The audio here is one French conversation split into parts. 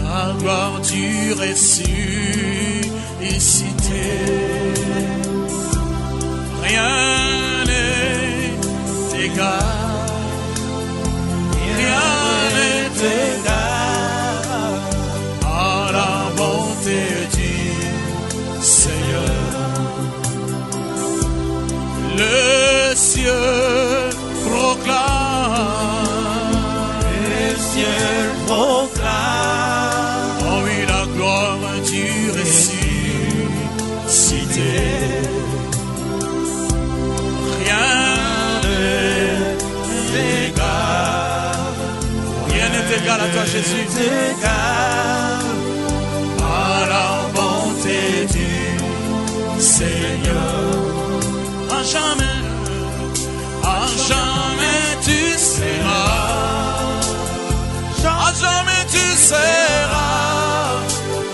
la gloire du ressuscité. Rien n'est égal, rien n'est égal à la bonté du Seigneur. Le ciel proclame, le ciel proclame, oh oui, la gloire du ressuscité. Rien n'est égal, rien n'est égal à toi, Jésus, égal à la bonté du Seigneur. À jamais tu seras, à jamais tu seras,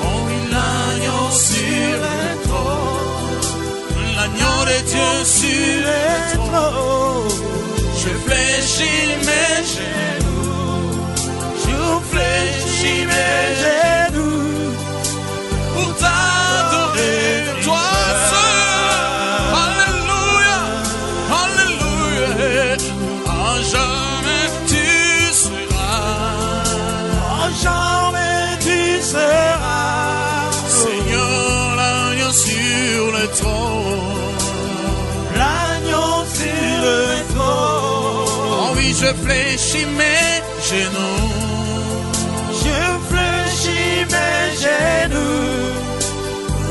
oh oui, l'agneau sur le trône, l'agneau de Dieu sur le trône. Je fléchis mes genoux, je fléchis mes genoux pour t'adorer, toi seul. Jamais tu seras, jamais tu seras, Seigneur, l'agneau sur le trône, l'agneau sur le trône. Oh oui, je fléchis mes genoux, je fléchis mes genoux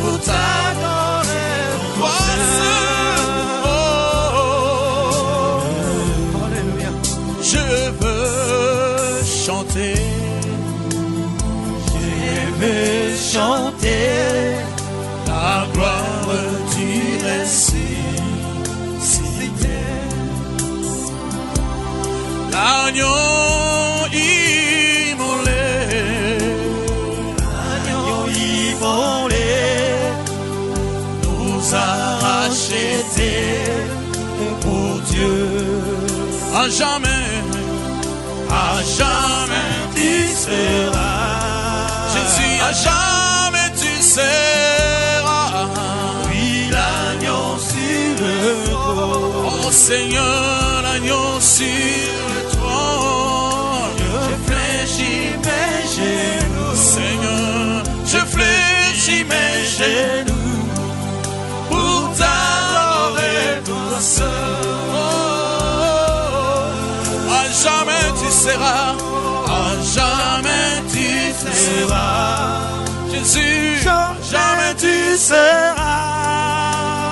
pour t'adorer, toi seul. Je veux chanter, la gloire du ressuscité. L'agneau immolé, nous a rachetés pour Dieu. À jamais tu seras, Jésus, à jamais tu seras, oui, l'agneau sur le trône, oh Seigneur, l'agneau sur le trône. Je fléchis mes genoux, Seigneur, je fléchis mes genoux pour t'adorer, toi seul. Jamais tu seras, à jamais tu seras, Jésus, jamais tu seras.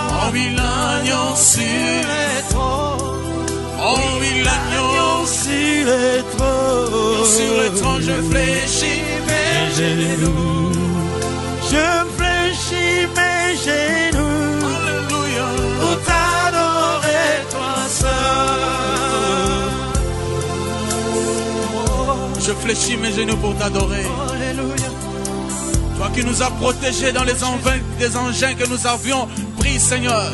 Oh oui, l'agneau sur le trône, oh oui, l'agneau sur le trône, sur le trône, je fléchis mes genoux, je fléchis mes genoux, alléluia, pour t'adorer, toi seul. Je fléchis mes genoux pour t'adorer. Alléluia. Toi qui nous as protégés dans les engins que nous avions pris, Seigneur.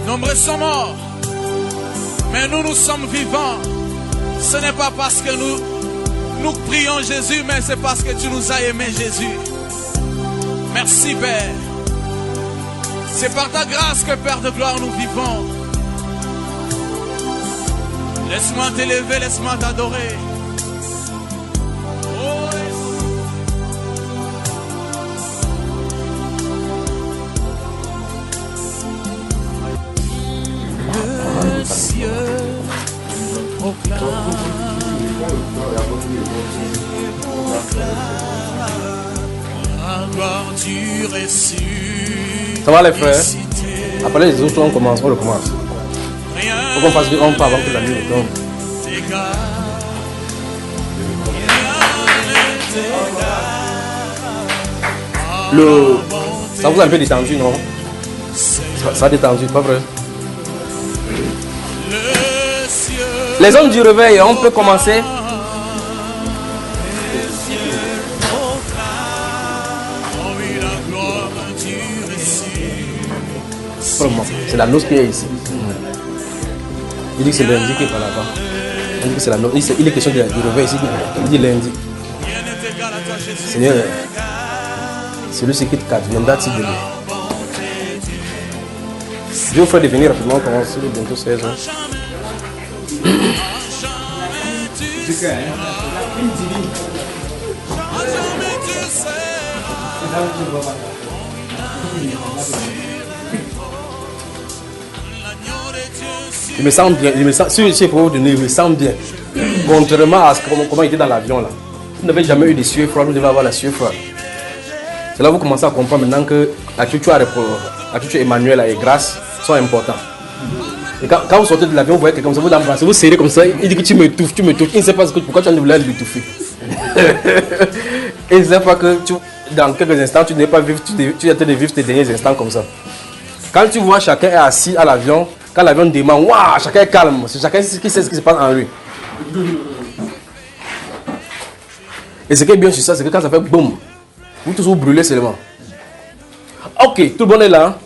Nombreux sont morts, mais nous sommes vivants. Ce n'est pas parce que nous prions Jésus, mais c'est parce que tu nous as aimés, Jésus. Merci, Père. C'est par ta grâce que, Père de gloire, nous vivons. Laisse-moi t'élever, laisse-moi t'adorer. Le ciel proclame, la gloire du ressuscité. Ça va les frères? Après les autres, on recommence. Faut qu'on fasse vite, on part avant que la nuit tombe. Ça vous a un peu détendu, non? Ça a détendu, pas vrai? Les hommes du réveil, on peut commencer. C'est la noce qui est ici. Il dit que c'est lundi qui est par là-bas. Il dit que c'est la note. Il est question du réveil ici. Il dit lundi. Seigneur, c'est lui qui quitte 4. Viendra de lui. Je vais vous faire devenir rapidement commencer bientôt 16 ans. Je me sens bien, je me sens bien. Contrairement à comment il était dans l'avion là. Vous n'avez jamais eu des sueurs froides, vous devez avoir la sueur froide. C'est là que vous commencez à comprendre maintenant que l'attitude Emmanuel et Grâce sont importants. Et quand vous sortez de l'avion, vous voyez quelqu'un comme ça, vous l'embrassez, vous serrez comme ça, il dit que tu m'étouffes. Il ne sait pas pourquoi tu as voulu l'étouffer. Il ne sait pas que dans quelques instants, tu n'es pas vivre, tu es en train de vivre tes derniers instants comme ça. Quand tu vois chacun est assis à l'avion, quand l'avion démarre, waouh, chacun est calme, chacun sait ce qui se passe en lui. Et ce qui est bien sur ça, c'est que quand ça fait boum, vous tous vous brûlez seulement. Ok, tout le monde est là.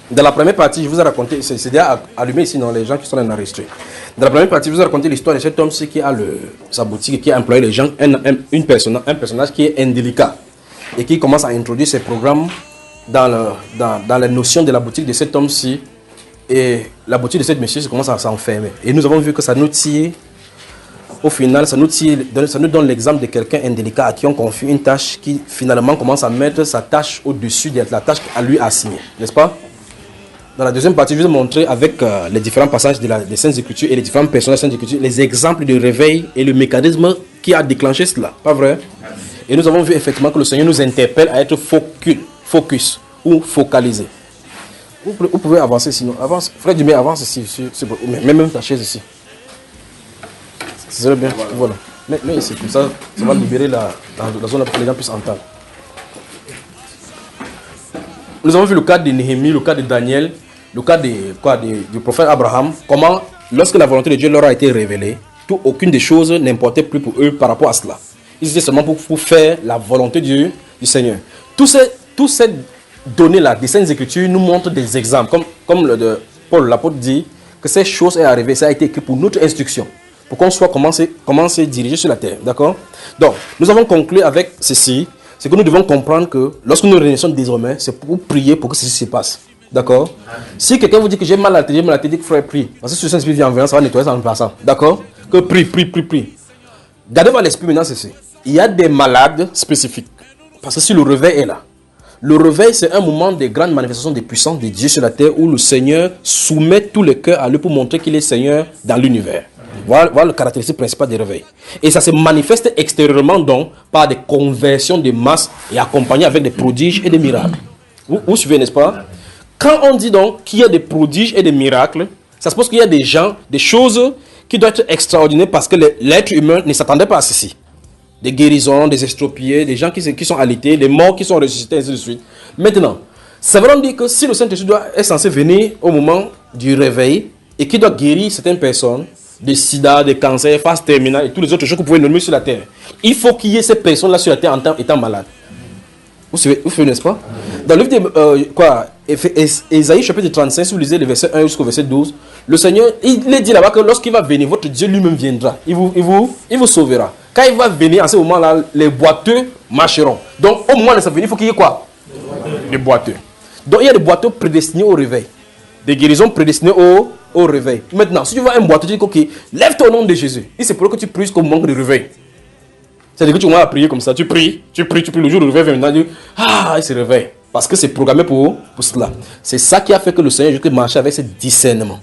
Dans la première partie, je vous ai raconté, c'est déjà allumé ici, non, les gens qui sont enregistrés. Dans la première partie, je vous ai raconté l'histoire de cet homme-ci qui a sa boutique et qui a employé les gens, un personnage qui est indélicat et qui commence à introduire ses programmes dans les notions de la boutique de cet homme-ci. Et la boutique de cet monsieur commence à s'enfermer. Et nous avons vu que ça nous tire, au final, ça nous donne l'exemple de quelqu'un indélicat à qui on confie une tâche qui finalement commence à mettre sa tâche au-dessus de la tâche à lui assignée. N'est-ce pas? Dans la deuxième partie, je vais vous montrer avec les différents passages des Saintes Écritures et les différents personnages des Saintes Écritures les exemples de réveil et le mécanisme qui a déclenché cela. Pas vrai? Et nous avons vu effectivement que le Seigneur nous interpelle à être focus ou focalisé. Vous pouvez avancer sinon. Avance. Frère Dumais, avance ici. Même ta chaise ici. C'est bien. Voilà. Mais ici, comme ça va libérer la zone pour que les gens puissent entendre. Nous avons vu le cas de Néhémie, le cas de Daniel, le cas du prophète Abraham. Comment, lorsque la volonté de Dieu leur a été révélée, aucune des choses n'importait plus pour eux par rapport à cela. Ils étaient seulement pour faire la volonté du Seigneur. Tous ces données-là, des Saintes Écritures, nous montrent des exemples. Comme Paul, l'apôtre, dit que ces choses sont arrivées, ça a été écrit pour notre instruction, pour qu'on soit comment se diriger sur la terre. D'accord? Donc, nous avons conclu avec ceci, c'est que nous devons comprendre que lorsque nous réunissons désormais, c'est pour prier pour que ceci se passe. D'accord? Si quelqu'un vous dit que j'ai mal à la tête, dit que frère, prie. Parce que si le Saint-Esprit vient en venant, ça va nettoyer ça en passant. D'accord? Que prie. Gardez dans l'esprit maintenant ceci. Il y a des malades spécifiques. Parce que si le réveil est là, le réveil, c'est un moment de grande manifestation de puissance de Dieu sur la terre où le Seigneur soumet tous les cœurs à lui pour montrer qu'il est Seigneur dans l'univers. Voilà le caractéristique principal du réveil. Et ça se manifeste extérieurement donc par des conversions de masse et accompagné avec des prodiges et des miracles. Vous suivez, n'est-ce pas? Quand on dit donc qu'il y a des prodiges et des miracles, ça suppose qu'il y a des gens, des choses qui doivent être extraordinaires parce que l'être humain ne s'attendait pas à ceci. Des guérisons, des estropiés, des gens qui sont alités, des morts qui sont ressuscités, ainsi de suite. Maintenant, ça veut dire que si le Saint-Esprit est censé venir au moment du réveil et qu'il doit guérir certaines personnes, des sida, des cancers, phase terminale et toutes les autres choses que vous pouvez nommer sur la terre, il faut qu'il y ait ces personnes-là sur la terre étant malades. Vous savez, n'est-ce pas? Dans le livre de Ésaïe chapitre 35, si vous lisez le verset 1 jusqu'au verset 12, le Seigneur, il est dit là-bas que lorsqu'il va venir, votre Dieu lui-même viendra. Il vous sauvera. Quand il va venir, en ce moment-là, les boiteux marcheront. Donc, au moment de sa venue, il faut qu'il y ait quoi? Des boiteux. Donc, il y a des boiteux prédestinés au réveil. Des guérisons prédestinées au réveil. Maintenant, si tu vois un boiteux, tu dis, ok, lève-toi au nom de Jésus. Il c'est pour que tu pries jusqu'au moment de réveil. C'est-à-dire que tu vas prier comme ça. Tu pries. Le jour du réveil vient maintenant, il se réveille. Parce que c'est programmé pour cela. C'est ça qui a fait que le Seigneur Jésus marchait avec ce discernement.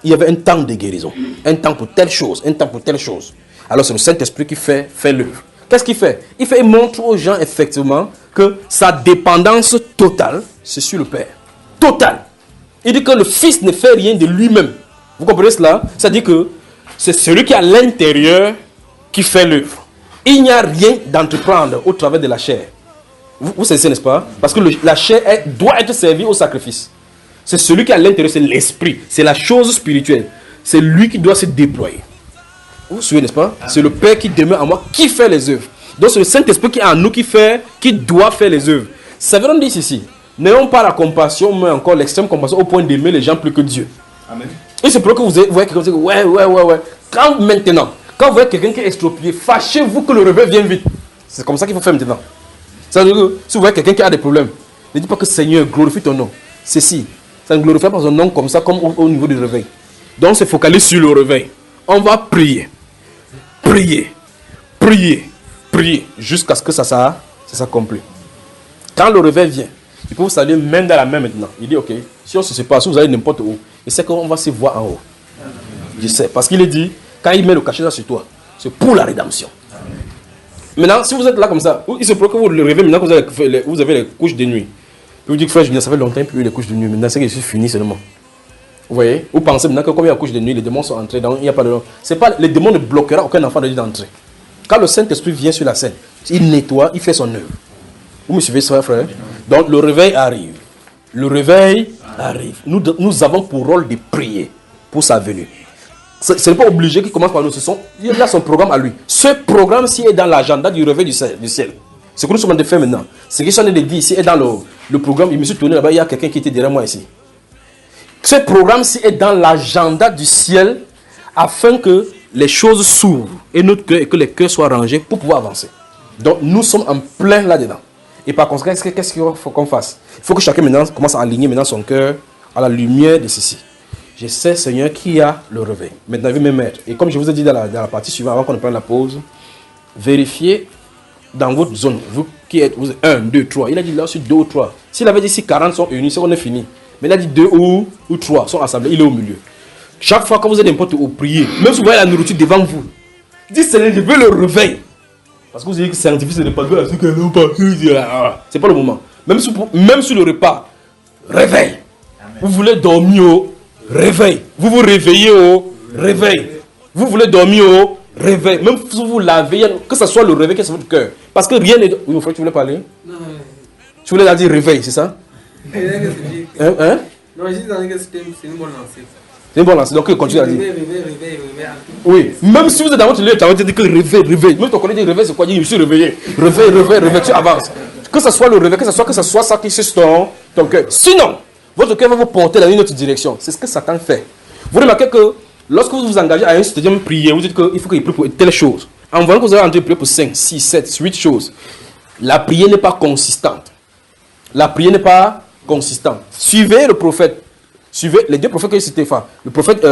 Il y avait un temps de guérison. Un temps pour telle chose. Un temps pour telle chose. Alors c'est le Saint-Esprit qui fait l'œuvre. Qu'est-ce qu'il fait? Il montre aux gens effectivement que sa dépendance totale, c'est sur le Père. Totale. Il dit que le Fils ne fait rien de lui-même. Vous comprenez cela? C'est-à-dire que c'est celui qui est à l'intérieur qui fait l'œuvre. Il n'y a rien d'entreprendre au travers de la chair. Vous savez, n'est-ce pas? Parce que la chair doit être servie au sacrifice. C'est celui qui est à l'intérieur, c'est l'esprit. C'est la chose spirituelle. C'est lui qui doit se déployer. Vous suivez, n'est-ce pas? C'est le Père qui demeure en moi, qui fait les œuvres. Donc c'est le Saint-Esprit qui est en nous qui doit faire les œuvres. Ça veut dire ceci. N'ayons pas la compassion, mais encore l'extrême compassion au point d'aimer les gens plus que Dieu. Amen. Et c'est pour que vous voyez quelqu'un qui dit ouais. Quand vous voyez quelqu'un qui est exproprié, fâchez-vous que le réveil vienne vite. C'est comme ça qu'il faut faire maintenant. Ça veut dire que si vous voyez quelqu'un qui a des problèmes, ne dites pas que Seigneur, glorifie ton nom. Ceci, ça ne glorifie pas son nom comme ça, comme au niveau du réveil. Donc, on se focalise sur le réveil. On va prier. Jusqu'à ce que ça s'accomplisse. Quand le réveil vient, il peut vous saluer main dans la main maintenant. Il dit, ok, si on se sépare, si vous allez n'importe où, je sais qu'on va se voir en haut. Je sais, parce qu'il est dit, quand il met le cachet sur toi, c'est pour la rédemption. Maintenant, si vous êtes là comme ça, il se peut que vous le réveillez maintenant que vous avez les couches de nuit. Puis vous dites, frère, ça fait longtemps que j'ai eu les couches de nuit. Maintenant, c'est que je suis fini seulement. Vous voyez? Vous pensez maintenant que comme il y a couches de nuit, les démons sont entrés. Il n'y a pas de. C'est pas, les démons ne bloqueront aucun enfant de Dieu d'entrer. Quand le Saint-Esprit vient sur la scène, il nettoie, il fait son œuvre. Vous me suivez, frère? Donc, le réveil arrive. Nous avons pour rôle de prier pour sa venue. Ce n'est pas obligé qu'il commence par nous. Il a son programme à lui. Ce programme-ci est dans l'agenda du réveil du ciel. Ce que nous sommes en train de faire maintenant. Ce que je suis en train de dire ici est dans le programme. Je me suis tourné là-bas, il y a quelqu'un qui était derrière moi ici. Ce programme-ci est dans l'agenda du ciel afin que les choses s'ouvrent et que les cœurs soient rangés pour pouvoir avancer. Donc nous sommes en plein là-dedans. Et par conséquent, qu'est-ce qu'il faut qu'on fasse? Il faut que chacun maintenant commence à aligner maintenant son cœur à la lumière de ceci. Je sais, Seigneur, qui a le réveil. Maintenant, je vais me mettre. Et comme je vous ai dit dans la partie suivante, avant qu'on ne prenne la pause, vérifiez dans votre zone, vous qui êtes 1, 2, 3. Il a dit là aussi 2 ou 3. S'il avait dit si 40 sont unis, c'est qu'on est fini. Mais il a dit 2 ou 3 sont assemblés, il est au milieu. Chaque fois que vous êtes n'importe où, priez. Même si vous voyez la nourriture devant vous, dites Seigneur, je veux le réveil. Parce que vous dites que c'est difficile de ne pas dire à ceux qui n'ont pas. C'est pas le moment. Même sur le repas, réveil. Amen. Vous voulez dormir au réveil. Vous vous réveillez au réveil. Vous voulez dormir au réveil. Même si vous lavez, que ce soit le réveil, que ce soit votre cœur. Parce que rien n'est. Oui, mon frère, tu voulais parler? Non. Tu voulais dire réveil, c'est ça? Hein? Non, je dis que c'est une bonne lancée. C'est une bonne lancée, donc continue à dire. Réveil. Oui, même si vous êtes dans votre lit, tu vas dire que réveil. Même ton collègue dit réveil, c'est quoi? Je me suis réveillé. Réveil, tu avances. Que ce soit le réveil, que ce soit ça qui est ton cœur. Sinon, votre cœur va vous porter dans une autre direction. C'est ce que Satan fait. Vous remarquez que lorsque vous vous engagez à un stadium prier, vous dites qu'il faut qu'il prie pour telle chose. En voyant que vous allez entrer prier pour 5, 6, 7, 8 choses, la prière n'est pas consistante. Suivez le prophète. Suivez les 2 prophètes que j'ai cités. Le prophète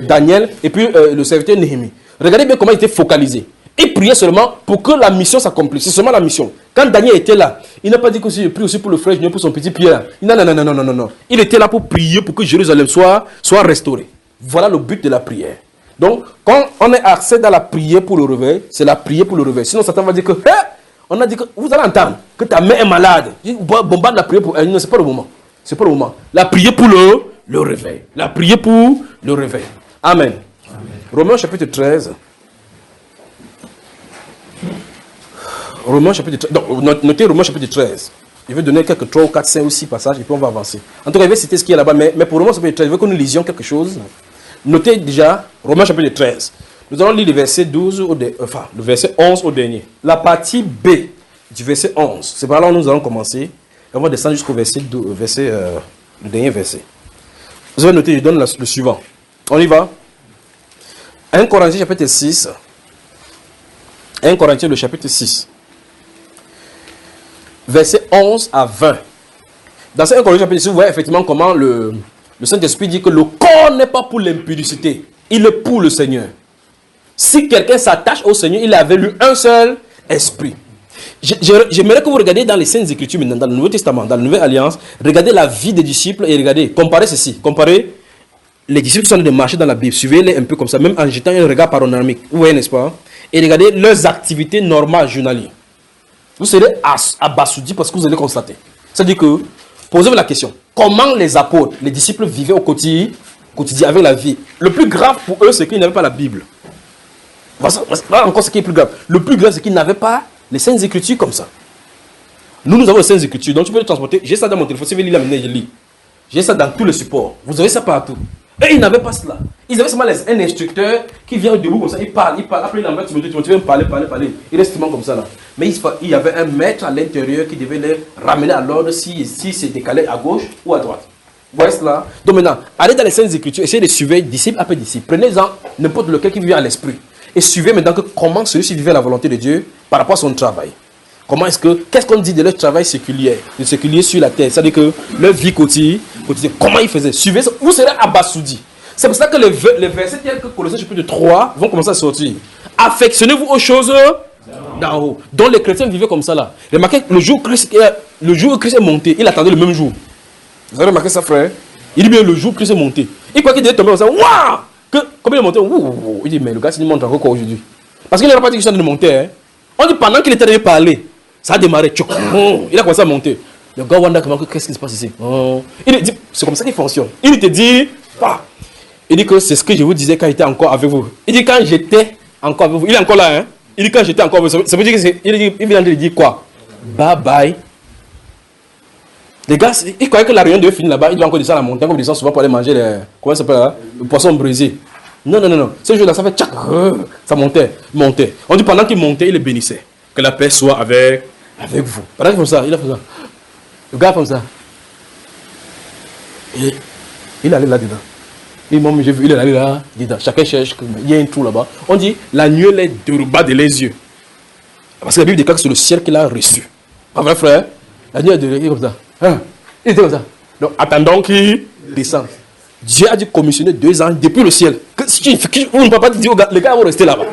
Daniel et puis le serviteur Néhémie. Regardez bien comment il était focalisé. Il priait seulement pour que la mission s'accomplisse. C'est seulement la mission. Quand Daniel était là, il n'a pas dit que je prie aussi pour le frère Junior, pour son petit pied là. Non. Il était là pour prier pour que Jérusalem soit restaurée. Voilà le but de la prière. Donc, quand on est accès dans la prière pour le réveil, c'est la prière pour le réveil. Sinon, Satan va dire que, on a dit que vous allez entendre que ta mère est malade. Il bombarde la prière pour elle. Non, c'est pas le moment. La prière pour le réveil. La prière pour le réveil. Amen. Romains chapitre 13. Donc, notez Romains chapitre 13. Je vais donner quelques 3 ou 4, 5 ou 6 passages et puis on va avancer. En tout cas, je vais citer ce qu'il y a là-bas. Mais pour Romains chapitre 13, je veux que nous lisions quelque chose. Notez déjà Romains chapitre 13. Nous allons lire le verset 12 le verset 11 au dernier. La partie B du verset 11. C'est par là où nous allons commencer. Et on va descendre jusqu'au verset 12, le dernier verset. Vous avez noté, je donne le suivant. On y va. 1 Corinthiens chapitre 6. 1 Corinthiens le chapitre 6. Verset 11 à 20. Dans ce 1 Corinthiens chapitre 6, vous voyez effectivement comment le Saint-Esprit dit que le corps n'est pas pour l'impudicité. Il est pour le Seigneur. Si quelqu'un s'attache au Seigneur, il avait lu un seul esprit. J'aimerais que vous regardiez dans les Saintes Écritures maintenant, dans le Nouveau Testament, dans la Nouvelle Alliance, regardez la vie des disciples et regardez, comparez ceci, comparez les disciples qui sont en train de marcher dans la Bible, suivez-les un peu comme ça, même en jetant un regard panoramique, vous voyez, n'est-ce pas? Et regardez leurs activités normales journalières. Vous serez abasourdi parce que vous allez constater. C'est-à-dire que, posez-vous la question, comment les apôtres, les disciples vivaient au quotidien avec la vie? Le plus grave pour eux, c'est qu'ils n'avaient pas la Bible. Voilà encore ce qui est plus grave. Le plus grave, c'est qu'ils n'avaient pas les Saintes Écritures comme ça. Nous avons les Saintes Écritures. Donc tu peux les transporter. J'ai ça dans mon téléphone. Si vous voulez lire, je lis. J'ai ça dans tous les supports. Vous avez ça partout. Et ils n'avaient pas cela. Ils avaient seulement un instructeur qui vient debout comme ça, il parle. Après il envoie Timothée, tu viens parler. Il reste seulement comme ça là. Mais il y avait un maître à l'intérieur qui devait les ramener à l'ordre si c'est décalé à gauche ou à droite. Vous voyez cela? Donc maintenant, allez dans les Saintes Écritures, essayez de suivre disciple après disciple. Prenez-en n'importe lequel qui vient à l'esprit. Et suivez maintenant comment celui-ci vivait la volonté de Dieu par rapport à son travail. Qu'est-ce qu'on dit de leur travail séculier sur la terre? C'est-à-dire que leur vie quotidienne, comment ils faisaient? Suivez ça, vous serez abasourdi. C'est pour ça que les versets tels que Colossiens chapitre 3 vont commencer à sortir. Affectionnez-vous aux choses d'en haut. Donc les chrétiens vivaient comme ça là. Remarquez, le jour où Christ est monté, il attendait le même jour. Vous avez remarqué ça, frère? Il dit bien le jour où Christ est monté. Il croit qu'il devait tomber comme ça. Waouh! Combien il est monté? Il dit mais le gars, il monte encore quoi aujourd'hui? Parce qu'il n'aurait pas dit qu'il était monté. Hein? On dit pendant qu'il était en train de parler. Ça a démarré, il a commencé à monter. Le gars wanda comment qu'est-ce qui se passe ici? Il dit, c'est comme ça qu'il fonctionne. Il te dit, il dit que c'est ce que je vous disais quand j'étais encore avec vous. Il dit quand j'étais encore avec vous. Il est encore là, hein? Il dit quand j'étais encore avec vous. Ça veut dire qu'il vient de dire quoi? Bye bye. Les gars, ils croyaient que la réunion devait finir là-bas. Il doit encore descendre à la montagne, comme ils descendent souvent pour aller manger comment ça s'appelle là? Le poisson brisé. Non. Ce jour-là, ça fait tchac, ça montait. On dit pendant qu'il montait, il les bénissait. Que la paix soit avec vous. Pendant qu'il fait ça, il a fait ça. Le gars comme ça. Et il allait là-dedans. Il est allé là, dedans. Chacun cherche, il y a un trou là-bas. On dit, la nuée les déroba de les yeux. Parce que la Bible déclare que c'est le ciel qu'il a reçu. Pas vrai, frère? La nuée est déroba, il est comme ça. Il était comme ça. Donc, attendons qu'il descende. Dieu a dû commissionner 2 ans depuis le ciel. On ne peut pas dire aux gars, les gars vont rester là-bas.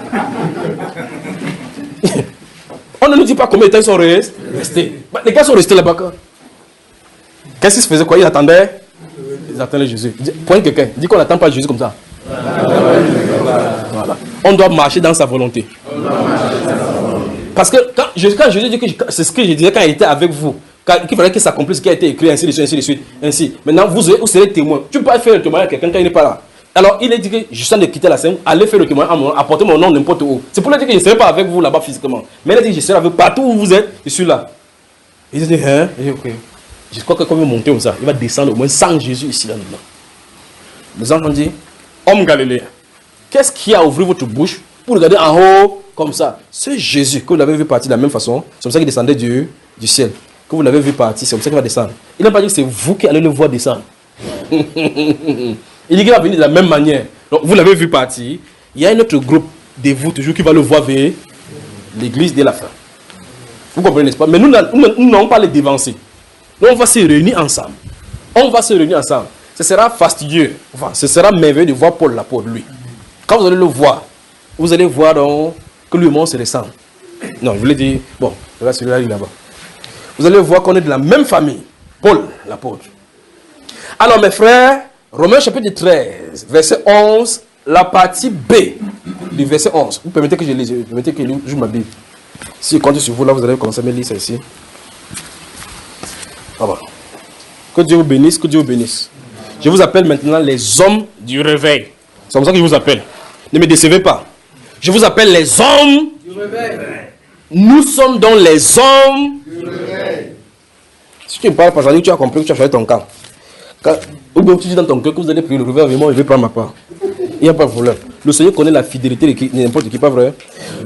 On ne nous dit pas combien de temps ils sont restés. Les gars sont restés là-bas. Qu'est-ce qu'ils se faisaient quoi? Ils attendaient Jésus. Point quelqu'un. Dis qu'on n'attend pas Jésus comme ça. Voilà. On doit marcher dans sa volonté. Parce que quand Jésus dit que c'est ce que je disais quand il était avec vous, qu'il fallait que ça accomplisse ce qui a été écrit, ainsi de suite. Ainsi. Maintenant, vous serez témoin. Tu ne peux pas faire le témoignage à quelqu'un quand il n'est pas là. Alors, il a dit que je suis en train de quitter la scène, allez faire le témoignage, apportez mon nom n'importe où. C'est pour lui dire que je ne serai pas avec vous là-bas physiquement. Mais il a dit que je serai avec vous partout où vous êtes, je suis là. Il a dit, hein? Il dit, ok. Je crois que quand il va monter comme ça, il va descendre au moins sans Jésus ici là maintenant. Les gens ont dit, homme galiléen, qu'est-ce qui a ouvert votre bouche pour regarder en haut comme ça? Ce Jésus que vous l'avez vu partir de la même façon, c'est comme ça qu'il descendait du ciel. Que vous l'avez vu partir, c'est comme ça qu'il va descendre. Il n'a pas dit que c'est vous qui allez le voir descendre. Il dit qu'il va venir de la même manière. Donc vous l'avez vu partir. Il y a un autre groupe de vous toujours qui va le voir vers l'église dès la fin. Vous comprenez, n'est-ce pas? Mais nous n'allons pas les dévancer. Nous, on va se réunir ensemble. Ce sera fastidieux. Enfin, ce sera merveilleux de voir Paul l'apôtre, lui. Quand vous allez le voir, vous allez voir donc, que lui et moi se ressemble. Non, je voulais dire, bon, celui-là, il est là-bas. Vous allez voir qu'on est de la même famille. Paul l'apôtre. Alors mes frères, Romains chapitre 13, verset 11, la partie B du verset 11. Vous permettez que je lise, permettez que je ma Bible. Si je compte sur vous, là, vous allez commencer à me lire ça ici. Ah bon. Que Dieu vous bénisse, que Dieu vous bénisse. Je vous appelle maintenant les hommes du réveil. C'est comme ça que je vous appelle. Ne me décevez pas. Je vous appelle les hommes du réveil. Nous sommes donc les hommes du réveil. Si tu ne parles pas, tu as compris que tu as fait ton camp. Ou bien tu dis dans ton cœur que vous allez prier le réveil, moi je vais prendre ma part. Il n'y a pas de problème. Le Seigneur connaît la fidélité de n'importe qui, pas vrai?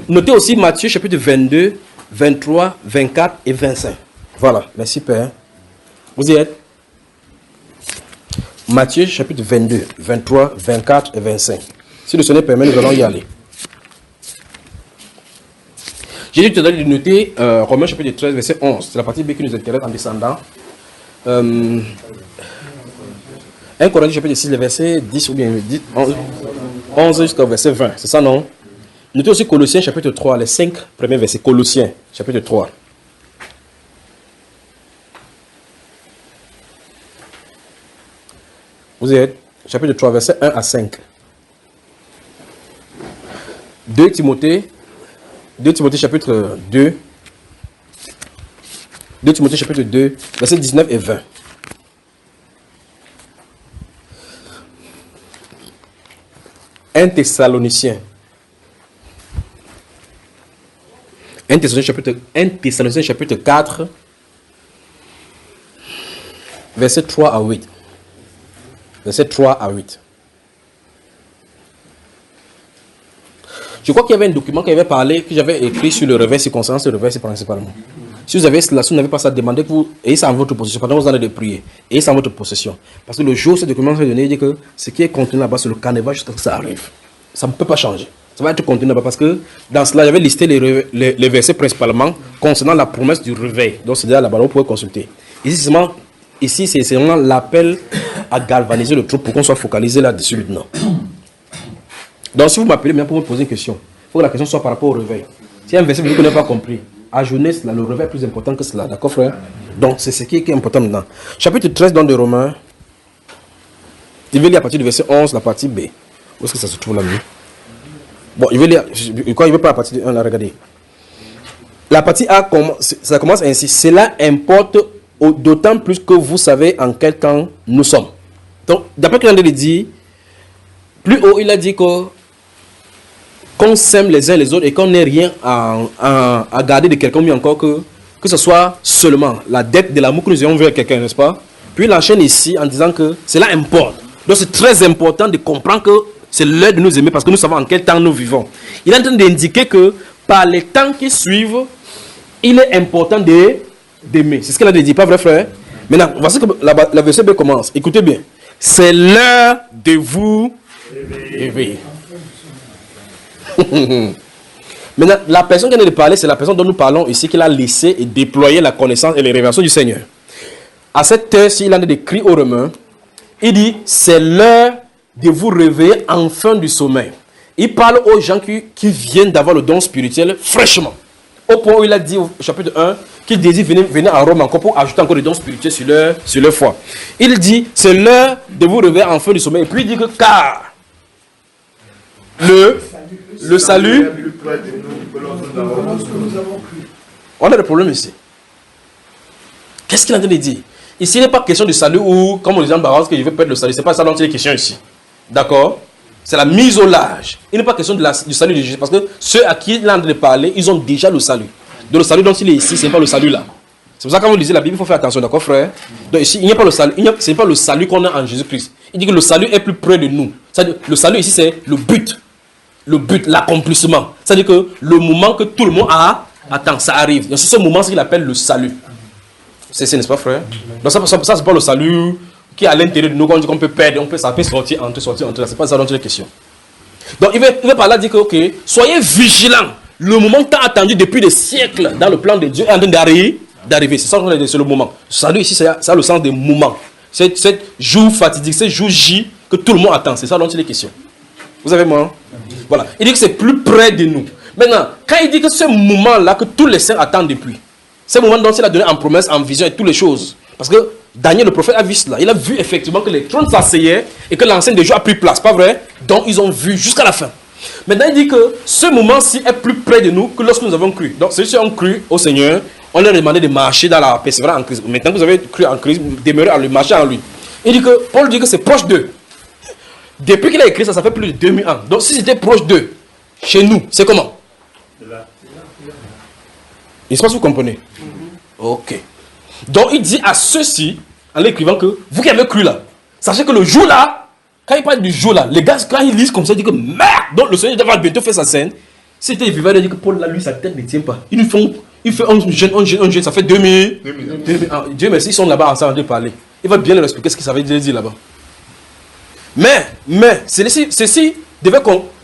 Notez aussi Matthieu chapitre 22, 23, 24 et 25. Voilà, merci Père. Vous y êtes? Matthieu chapitre 22, 23, 24 et 25. Si le Seigneur permet, nous allons y aller. J'ai dit tout à l'heure de noter Romains chapitre 13, verset 11. C'est la partie B qui nous intéresse en descendant. 1 Corinthiens chapitre 6, le verset 10 ou bien 10, 11 jusqu'au verset 20. C'est ça, non? Notez aussi Colossiens chapitre 3, les 5 premiers versets. Colossiens chapitre 3. Vous êtes chapitre 3, verset 1 à 5. 2 Timothée chapitre 2. 2 Timothée chapitre 2, verset 19 et 20. 1 Thessaloniciens. 1 Thessaloniciens chapitre 4, verset 3 à 8. Verset 3 à 8. Je crois qu'il y avait un document qui avait parlé, que j'avais écrit sur le réveil, sur concernant ce réveil, c'est principalement. Si vous avez cela, si vous n'avez pas ça, demandez que vous ayez ça en votre possession. Pendant que vous en avez de prier, ayez ça en votre possession. Parce que le jour où ce document est donné, il dit que ce qui est contenu là-bas sur le carnaval jusqu'à ce que ça arrive. Ça ne peut pas changer. Ça va être contenu là-bas parce que dans cela, j'avais listé les versets principalement concernant la promesse du réveil. Donc c'est déjà là-bas, vous pouvez consulter. Ici, c'est vraiment l'appel à galvaniser le trou pour qu'on soit focalisé là-dessus maintenant. Donc si vous m'appelez maintenant pour me poser une question, il faut que la question soit par rapport au réveil. Si y a un verset que vous n'avez pas compris, ajournez cela, le réveil est plus important que cela, d'accord frère? Donc c'est ce qui est important maintenant. Chapitre 13 dans de Romains, il veut lire à partir du verset 11, la partie B. Où est-ce que ça se trouve là? Bon, il veut lire, quand il veut pas la partie 1, là, regardez. La partie A, ça commence ainsi. Cela importe d'autant plus que vous savez en quel temps nous sommes. Donc, d'après ce qu'il a dit, plus haut, il a dit qu'on s'aime les uns les autres et qu'on n'ait rien à garder de quelqu'un, mais encore que ce soit seulement la dette de l'amour que nous ayons vers quelqu'un, n'est-ce pas? Puis il enchaîne ici en disant que cela importe. Donc c'est très important de comprendre que c'est l'heure de nous aimer parce que nous savons en quel temps nous vivons. Il est en train d'indiquer que par les temps qui suivent, il est important d'aimer. C'est ce qu'il a dit, pas vrai frère? Maintenant, voici que la verset B commence. Écoutez bien. C'est l'heure de vous aimer. Maintenant, la personne qui vient de parler, c'est la personne dont nous parlons ici, qui a laissé et déployé la connaissance et les révélations du Seigneur. À cette heure-ci, il en est écrit aux Romains. Il dit, c'est l'heure de vous réveiller enfin du sommeil. Il parle aux gens qui viennent d'avoir le don spirituel fraîchement. Au point où il a dit au chapitre 1 qu'il désire venir en Rome encore pour ajouter encore des dons spirituels sur leur foi. Il dit, c'est l'heure de vous réveiller enfin du sommeil. Et puis il dit que car le salut, on a des problèmes ici. Qu'est-ce qu'il a dit de dire? Ici, il n'est pas question du salut ou, comme on disait en Barras, que je veux perdre le salut. Ce n'est pas ça dont il est question ici. D'accord? C'est la mise au large. Il n'est pas question du salut de Jésus. Parce que ceux à qui il est en train de parler, ils ont déjà le salut. Donc le salut dont il est ici, ce n'est pas le salut là. C'est pour ça que quand vous lisez la Bible, il faut faire attention, d'accord frère? Donc ici, il n'y a pas le salut. Ce n'est pas le salut qu'on a en Jésus-Christ. Il dit que le salut est plus près de nous. Le salut ici, c'est le but. Le but, l'accomplissement. C'est-à-dire que le moment que tout le monde attend, ça arrive. Donc c'est ce moment qu'il appelle le salut. N'est-ce pas frère? Donc ça c'est pas le salut qui est à l'intérieur de nous, quand on dit qu'on peut perdre, ça peut sortir, entrer. C'est pas ça dont il est question. Donc il veut par là dire que, ok, soyez vigilants. Le moment tant attendu depuis des siècles dans le plan de Dieu est en train d'arriver. C'est ça qu'on a dit, c'est le moment. Le salut ici, ça a le sens des moments. C'est jour fatidique, c'est jour J que tout le monde attend. C'est ça dont il est question. Vous avez moi? Voilà. Il dit que c'est plus près de nous. Maintenant, quand il dit que ce moment-là que tous les saints attendent depuis, ce moment dont il a donné en promesse, en vision et toutes les choses. Parce que Daniel le prophète a vu cela. Il a vu effectivement que les trônes s'asseyaient et que l'enseigne de Dieu a pris place. Pas vrai? Donc ils ont vu jusqu'à la fin. Maintenant il dit que ce moment-ci est plus près de nous que lorsque nous avons cru. Donc ceux qui ont cru au Seigneur, on leur a demandé de marcher dans la persévérance en Christ. Maintenant que vous avez cru en Christ, demeurez en lui, marchez en lui. Il dit que, Paul dit que c'est proche d'eux. Depuis qu'il a écrit ça, ça fait plus de 2000 ans. Donc si c'était proche d'eux, chez nous, c'est comment? Il se passe, vous comprenez? Ok. Donc il dit à ceux-ci, en l'écrivant que vous qui avez cru là, sachez que le jour là, quand il parle du jour là, les gars, quand ils lisent comme ça, ils disent que merde, donc le Seigneur va bientôt faire sa scène. C'était vivant, il dit que Paul là, lui, sa tête ne tient pas. Il fait un jeune, ça fait 2000 ans. Dieu merci, ils sont là-bas ensemble de parler. Il va bien leur expliquer ce qu'il savait dire là-bas. Mais, ceci devait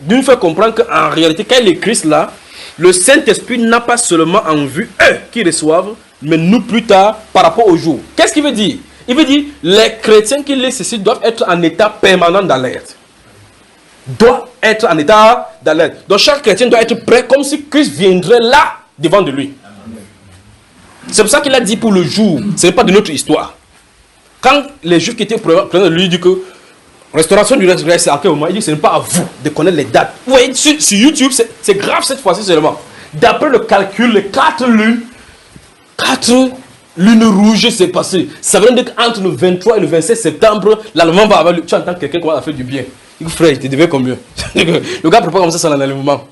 nous faire comprendre qu'en réalité, quand il écrit cela, le Saint-Esprit n'a pas seulement en vue eux qui reçoivent, mais nous plus tard par rapport au jour. Qu'est-ce qu'il veut dire? Il veut dire les chrétiens qui lisent ceci doivent être en état permanent d'alerte. Doivent être en état d'alerte. Donc chaque chrétien doit être prêt comme si Christ viendrait là devant de lui. C'est pour ça qu'il a dit pour le jour. Ce n'est pas de notre histoire. Quand les Juifs qui étaient présents de lui disent que restauration du reste, c'est à quel moment? Il dit que ce n'est pas à vous de connaître les dates. Vous voyez, sur YouTube, c'est grave cette fois-ci seulement. D'après le calcul, les 4 lunes rouges s'est passé. Ça veut dire qu'entre le 23 et le 27 septembre, l'Allemand va avoir... Tu entends quelqu'un qui va faire du bien. Il dit, frère, il te devait combien? Le gars prépare comme ça l'enlèvement.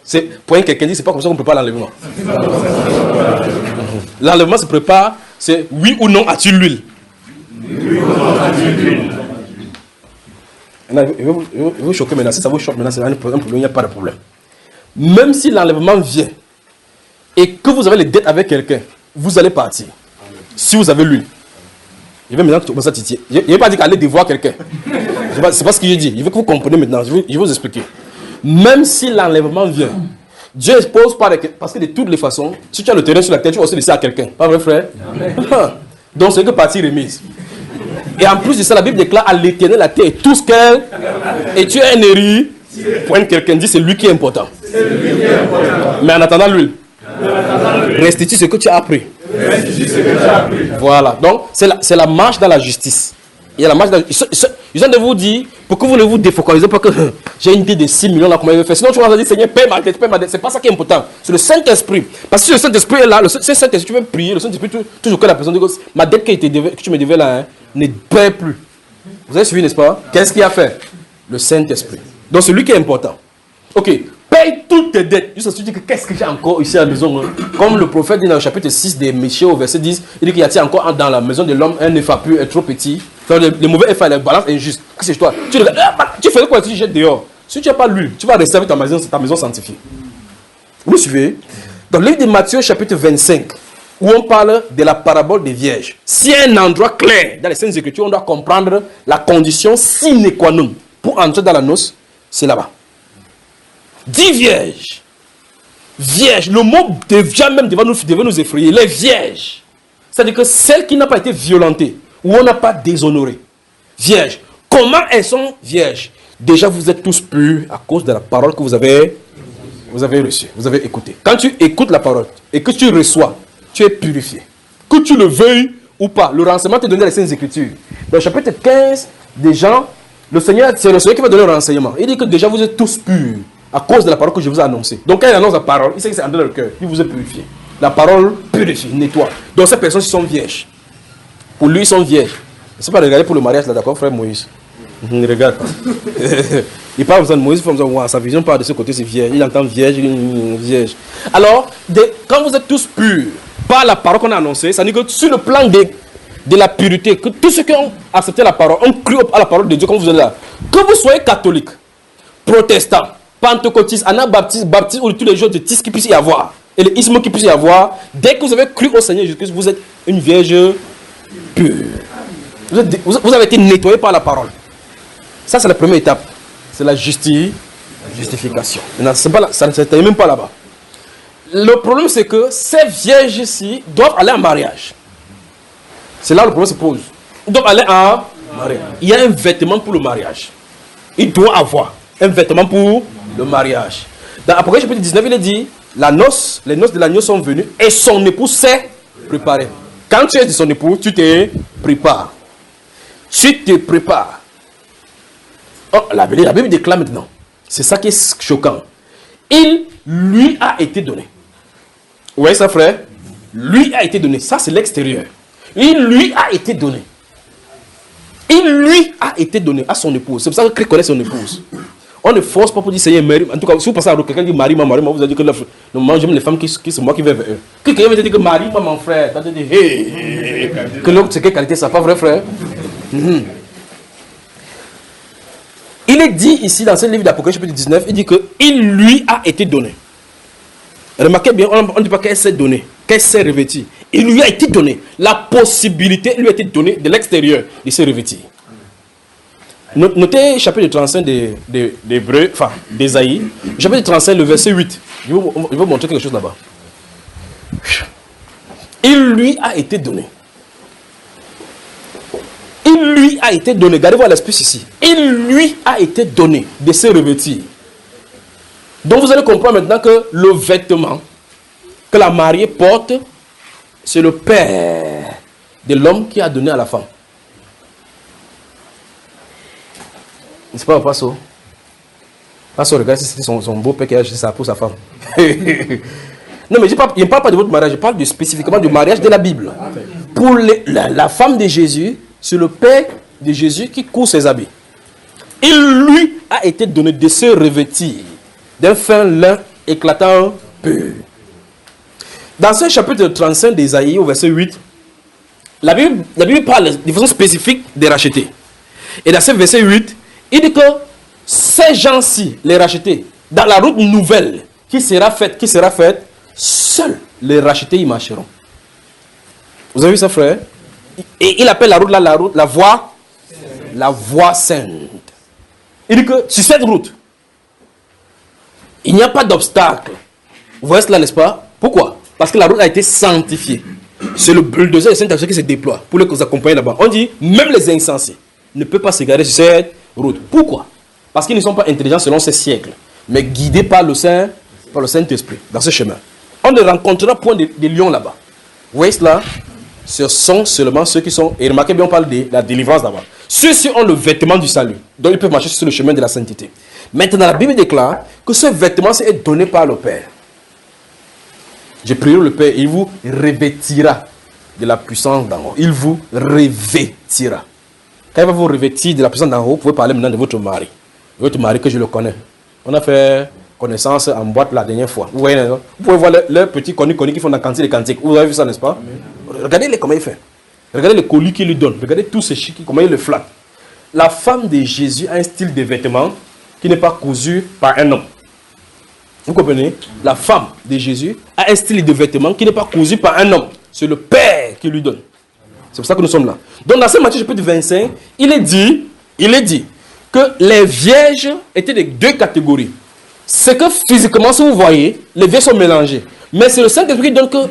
Pour quelqu'un dit, c'est pas comme ça qu'on prépare l'enlèvement. L'enlèvement se prépare, c'est oui ou non, as-tu l'huile? Oui ou non, as-tu l'huile? Il veut choquer maintenant. Si ça vous choque maintenant, c'est un problème, il n'y a pas de problème. même si l'enlèvement vient et que vous avez les dettes avec quelqu'un, vous allez partir. Si vous avez l'huile. Je vais maintenant commencer à titiller. Je ne vais pas dire qu'allez devoir quelqu'un. C'est pas ce que j'ai dit. Je veux que vous compreniez maintenant. Je vais vous expliquer. Même si l'enlèvement vient, Dieu expose pas parce que de toutes les façons, si tu as le terrain sur la terre, tu vas aussi laisser à quelqu'un. Pas vrai, frère? Donc c'est que partie remise. Et en plus de ça, la Bible déclare à l'Éternel la terre et tout ce qu'elle. Et tu es un héri. Pointe quelqu'un, dit c'est lui qui est important. Mais en attendant l'huile, restitue ce que tu as appris. Voilà. Donc c'est la marche dans la justice. Il y a la marche dans... Ils ont de vous dire, pour que vous ne vous défocalisez pas que j'ai une idée de 6 millions là, comment il va faire. Sinon tu vas dire, Seigneur, paie ma dette, paie ma dette. C'est pas ça qui est important. C'est le Saint-Esprit. Parce que si le Saint-Esprit est là, Saint-Esprit, tu peux prier, le Saint-Esprit, toujours que la personne dit, ma dette que tu me devais là, hein, ne paie plus. Vous avez suivi, n'est-ce pas? Qu'est-ce qu'il a fait? Le Saint-Esprit. Donc c'est lui qui est important. Ok, paye toutes tes dettes. Juste ensuite, qu'est-ce que j'ai encore ici à la maison, hein? Comme le prophète dit dans le chapitre 6 de Michée au verset 10, il dit qu'il y a encore dans la maison de l'homme un épha pur et trop petit. Les mauvais épha, la balance injuste. Que c'est toi? Tu fais quoi? Tu jettes dehors. Si tu n'as pas l'huile, tu vas rester avec ta maison sanctifiée. Vous me suivez? Dans le livre de Matthieu chapitre 25, où on parle de la parabole des vierges. S'il y a un endroit clair dans les Saintes Écritures, on doit comprendre la condition sine qua non pour entrer dans la noce, c'est là-bas. 10 vierges. Vierges, le mot devient même devait nous effrayer. Les vierges. C'est-à-dire que celles qui n'ont pas été violentées, ou on n'a pas déshonoré. Vierges. Comment elles sont vierges? Déjà, vous êtes tous purs à cause de la parole que vous avez reçue, vous avez écouté. Quand tu écoutes la parole et que tu reçois, tu es purifié. Que tu le veuilles ou pas, le renseignement te donne les Saintes Écritures. Dans le chapitre 15 des gens, c'est le Seigneur qui va donner le renseignement. Il dit que déjà vous êtes tous purs à cause de la parole que je vous ai annoncée. Donc quand il annonce la parole, il sait que c'est en dedans le cœur. Il vous est purifié. La parole purifie, nettoie. Donc ces personnes sont vierges. Pour lui, ils sont vierges. Je ne sais pas regarder pour le mariage là, d'accord, frère Moïse? Regarde. Il parle de Moïse, sa vision part de ce côté, c'est vierge. Il entend vierge, vierge. Alors, quand vous êtes tous purs par la parole qu'on a annoncée, ça dit que sur le plan de la pureté, que tous ceux qui ont accepté la parole, ont cru à la parole de Dieu, comme vous êtes là, que vous soyez catholique, protestant, pentecôtiste, anabaptiste, baptiste ou tous les jours de tis qui puisse y avoir, et les ismes qui puisse y avoir, dès que vous avez cru au Seigneur Jésus-Christ, vous êtes une vierge pure. Vous avez été nettoyé par la parole. Ça, c'est la première étape. C'est la justification. Ça ne s'est même pas là-bas. Le problème, c'est que ces vierges-ci doivent aller en mariage. C'est là où le problème se pose. Ils doivent aller en mariage. Il y a un vêtement pour le mariage. Il doit avoir un vêtement pour le mariage. Dans Apocalypse chapitre 19, il est dit, les noces de l'agneau sont venues et son époux s'est préparé. Quand tu es de son époux, tu te prépares. Tu te prépares. Oh, la Bible déclare maintenant. C'est ça qui est choquant. Il lui a été donné. Vous voyez ça, frère? Lui a été donné. Ça, c'est l'extérieur. Il lui a été donné. Il lui a été donné à son épouse. C'est pour ça que Christ connaît son épouse. On ne force pas pour dire Seigneur, Marie. En tout cas, si vous passez à quelqu'un qui dit Marie, maman, vous allez dire que non, j'aime les femmes qui c'est moi qui vais vers eux. Quelqu'un va te dire que Marie, mon frère. Tu vas te dire, que l'autre, c'est quelle qualité ça? Pas vrai, frère? Il est dit ici dans ce livre d'Apocalypse chapitre 19, il dit que il lui a été donné. Remarquez bien, on ne dit pas qu'elle s'est donnée, qu'elle s'est revêtie. Il lui a été donné. La possibilité lui a été donnée de l'extérieur de se revêtir. Notez le chapitre 35 d'Hébreux, enfin d'Ésaïe, chapitre 35, le verset 8. Je vais vous montrer quelque chose là-bas. Il lui a été donné. Il lui a été donné. Gardez-vous à l'esprit ici. Il lui a été donné de se revêtir. Donc vous allez comprendre maintenant que le vêtement que la mariée porte, c'est le père de l'homme qui a donné à la femme. C'est pas un passo. Passo, regarde si c'était son beau-père qui a acheté ça pour sa femme. Non, mais je ne parle pas de votre mariage, je parle spécifiquement du mariage de la Bible. Pour la femme de Jésus, c'est le père de Jésus qui coud ses habits. Il lui a été donné de se revêtir d'un fin lin éclatant pur. Dans ce chapitre 35 d'Ésaïe, au verset 8, la Bible parle de façon spécifique des rachetés. Et dans ce verset 8, il dit que ces gens-ci, les rachetés, dans la route nouvelle qui sera faite, seuls les rachetés y marcheront. Vous avez vu ça, frère? Et il appelle la route là, la voie sainte. Il dit que sur cette route, il n'y a pas d'obstacle. Vous voyez cela, n'est-ce pas? Pourquoi? Parce que la route a été sanctifiée. C'est le bulldozer de Saint-Esprit qui se déploie pour les accompagner là-bas. On dit, même les insensés ne peuvent pas se garer sur cette route. Pourquoi? Parce qu'ils ne sont pas intelligents selon ces siècles, mais guidés par le Saint-Esprit dans ce chemin. On ne rencontrera point des lions là-bas. Vous voyez cela? Ce sont seulement ceux qui sont, et remarquez bien, on parle de la délivrance là-bas. Ceux-ci ont le vêtement du salut, donc ils peuvent marcher sur le chemin de la sainteté. Maintenant, la Bible déclare que ce vêtement est donné par le Père. Je prierai le Père, il vous revêtira de la puissance d'en haut. Il vous revêtira. Quand il va vous revêtir de la puissance d'en haut, vous pouvez parler maintenant de votre mari. Votre mari que je le connais. On a fait connaissance en boîte la dernière fois. Vous voyez, vous pouvez voir les petits connus qui font la cantine des cantiques. Vous avez vu ça, n'est-ce pas? Regardez comment il fait. Regardez le colis qu'il lui donne. Regardez tous ces chics, comment il le flatte. La femme de Jésus a un style de vêtement qui n'est pas cousu par un homme. Vous comprenez? La femme de Jésus a un style de vêtement qui n'est pas cousu par un homme. C'est le Père qui lui donne. C'est pour ça que nous sommes là. Donc dans Saint Matthieu chapitre 25, il est dit que les vierges étaient de deux catégories. C'est que physiquement, si vous voyez, les vierges sont mélangées. Mais c'est le Saint-Esprit qui donne que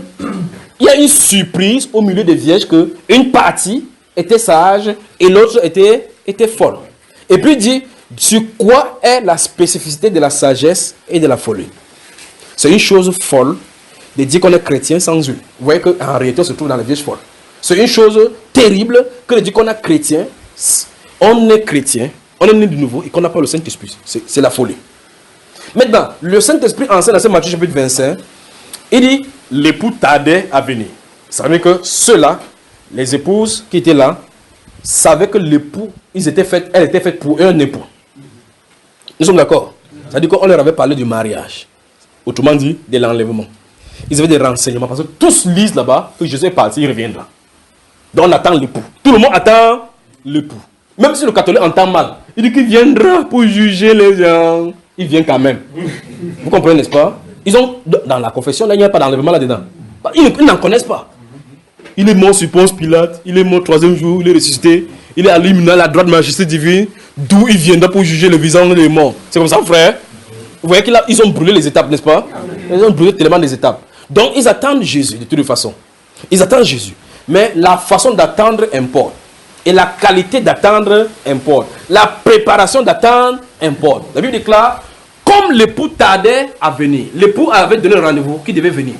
il y a une surprise au milieu des vierges que une partie était sage et l'autre était folle. Et puis il dit, sur quoi est la spécificité de la sagesse et de la folie? C'est une chose folle de dire qu'on est chrétien sans huile. Vous voyez qu'en réalité, on se trouve dans la vierge folle. C'est une chose terrible que de dire qu'on est chrétien, on est chrétien, on est né de nouveau et qu'on n'a pas le Saint-Esprit. C'est la folie. Maintenant, le Saint-Esprit enseigne dans Saint Matthieu chapitre 25, il dit, l'époux tardait à venir. Ça veut dire que ceux-là, les épouses qui étaient là, savaient que l'époux, elle était faite pour un époux. Nous sommes d'accord? Ça veut dire qu'on leur avait parlé du mariage. Autrement dit, de l'enlèvement. Ils avaient des renseignements parce que tous lisent là-bas que Jésus est parti, il reviendra. Donc on attend l'époux. Tout le monde attend l'époux. Même si le catholique entend mal, il dit qu'il viendra pour juger les gens. Il vient quand même. Vous comprenez, n'est-ce pas? Ils ont, dans la confession, là, il n'y a pas d'enlèvement là-dedans. Ils n'en connaissent pas. Il est mort sur Ponce Pilate, il est mort 3e jour, il est ressuscité, il est allumé à la droite majesté divine, d'où il viendra pour juger le visage des morts. C'est comme ça, frère. Vous voyez qu'ils ont brûlé les étapes, n'est-ce pas? Ils ont brûlé tellement les étapes. Donc, ils attendent Jésus de toute façon. Ils attendent Jésus. Mais la façon d'attendre importe. Et la qualité d'attendre importe. La préparation d'attendre importe. La Bible déclare, comme l'époux tardait à venir, l'époux avait donné un rendez-vous qui devait venir.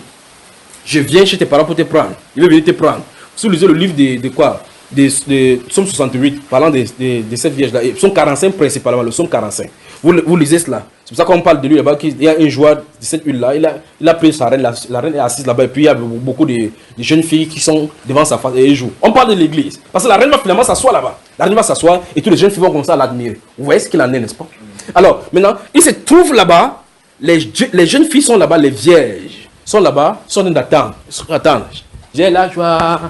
Je viens chez tes parents pour te prendre. Il veut venir te prendre. Si vous lisez le livre de quoi? De Psaume 68, parlant de cette vierge-là. Psaume 45 principalement, le Psaume 45. Vous lisez cela. C'est pour ça qu'on parle de lui là-bas. Il y a un joueur de cette huile-là. Il a pris sa reine. La reine est assise là-bas. Et puis il y a beaucoup de jeunes filles qui sont devant sa face et ils jouent. On parle de l'église. Parce que la reine va finalement s'asseoir là-bas. La reine va s'asseoir et tous les jeunes filles vont commencer à l'admirer. Vous voyez ce qu'il en est, n'est-ce pas? Alors, maintenant, il se trouve là-bas. Les jeunes filles sont là-bas. Les vierges sont là-bas. Sont en train d'attendre. J'ai la joie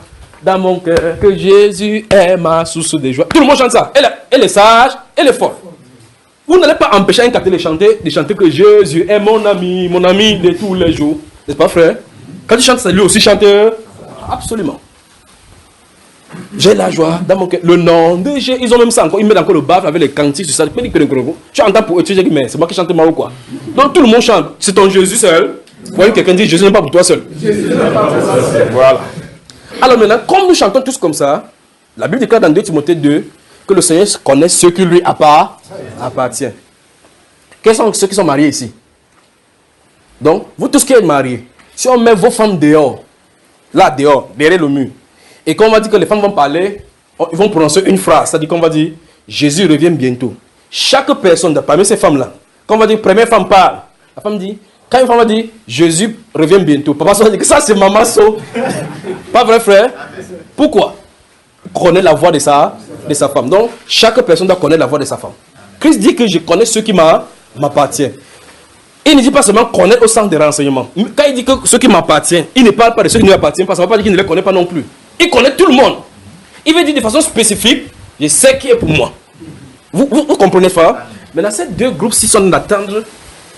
dans mon cœur que Jésus est ma source de joie. Tout le monde chante ça. Elle est sage, elle est forte. Vous n'allez pas empêcher un catholique de chanter que Jésus est mon ami de tous les jours. N'est-ce pas, frère? Quand il chante ça, lui aussi chante. Absolument. J'ai la joie dans mon cœur. Le nom de Jésus. Ils ont même ça encore. Ils mettent encore le baffe avec les cantiques sur ça. Tu entends pour eux, tu dis, mais c'est moi qui chante mal ou quoi? Donc tout le monde chante. C'est ton Jésus seul. Vous voyez quelqu'un dit Jésus n'est pas pour toi seul. Voilà. Alors maintenant, comme nous chantons tous comme ça, la Bible déclare dans 2 Timothée 2 que le Seigneur connaît ceux qui lui appartient. Quels sont ceux qui sont mariés ici? Donc, vous tous qui êtes mariés, si on met vos femmes dehors, là dehors, derrière le mur, et qu'on va dire que les femmes vont parler, ils vont prononcer une phrase, c'est-à-dire qu'on va dire Jésus revient bientôt. Chaque personne parmi ces femmes-là, quand on va dire première femme parle, la femme dit, quand une femme va dire Jésus revient bientôt, papa va dire que ça c'est maman so. Pas vrai, frère? Pourquoi? Connaît la voix de sa femme. Donc, chaque personne doit connaître la voix de sa femme. Christ dit que je connais ceux qui m'appartiennent. Il ne dit pas seulement connaître au sens des renseignements. Quand il dit que ceux qui m'appartiennent, il ne parle pas de ceux qui ne lui appartiennent pas. Ça ne veut pas dire qu'il ne les connaît pas non plus. Il connaît tout le monde. Il veut dire de façon spécifique, je sais qui est pour moi. Vous comprenez ça? Maintenant, ces deux groupes-ci sont d'attendre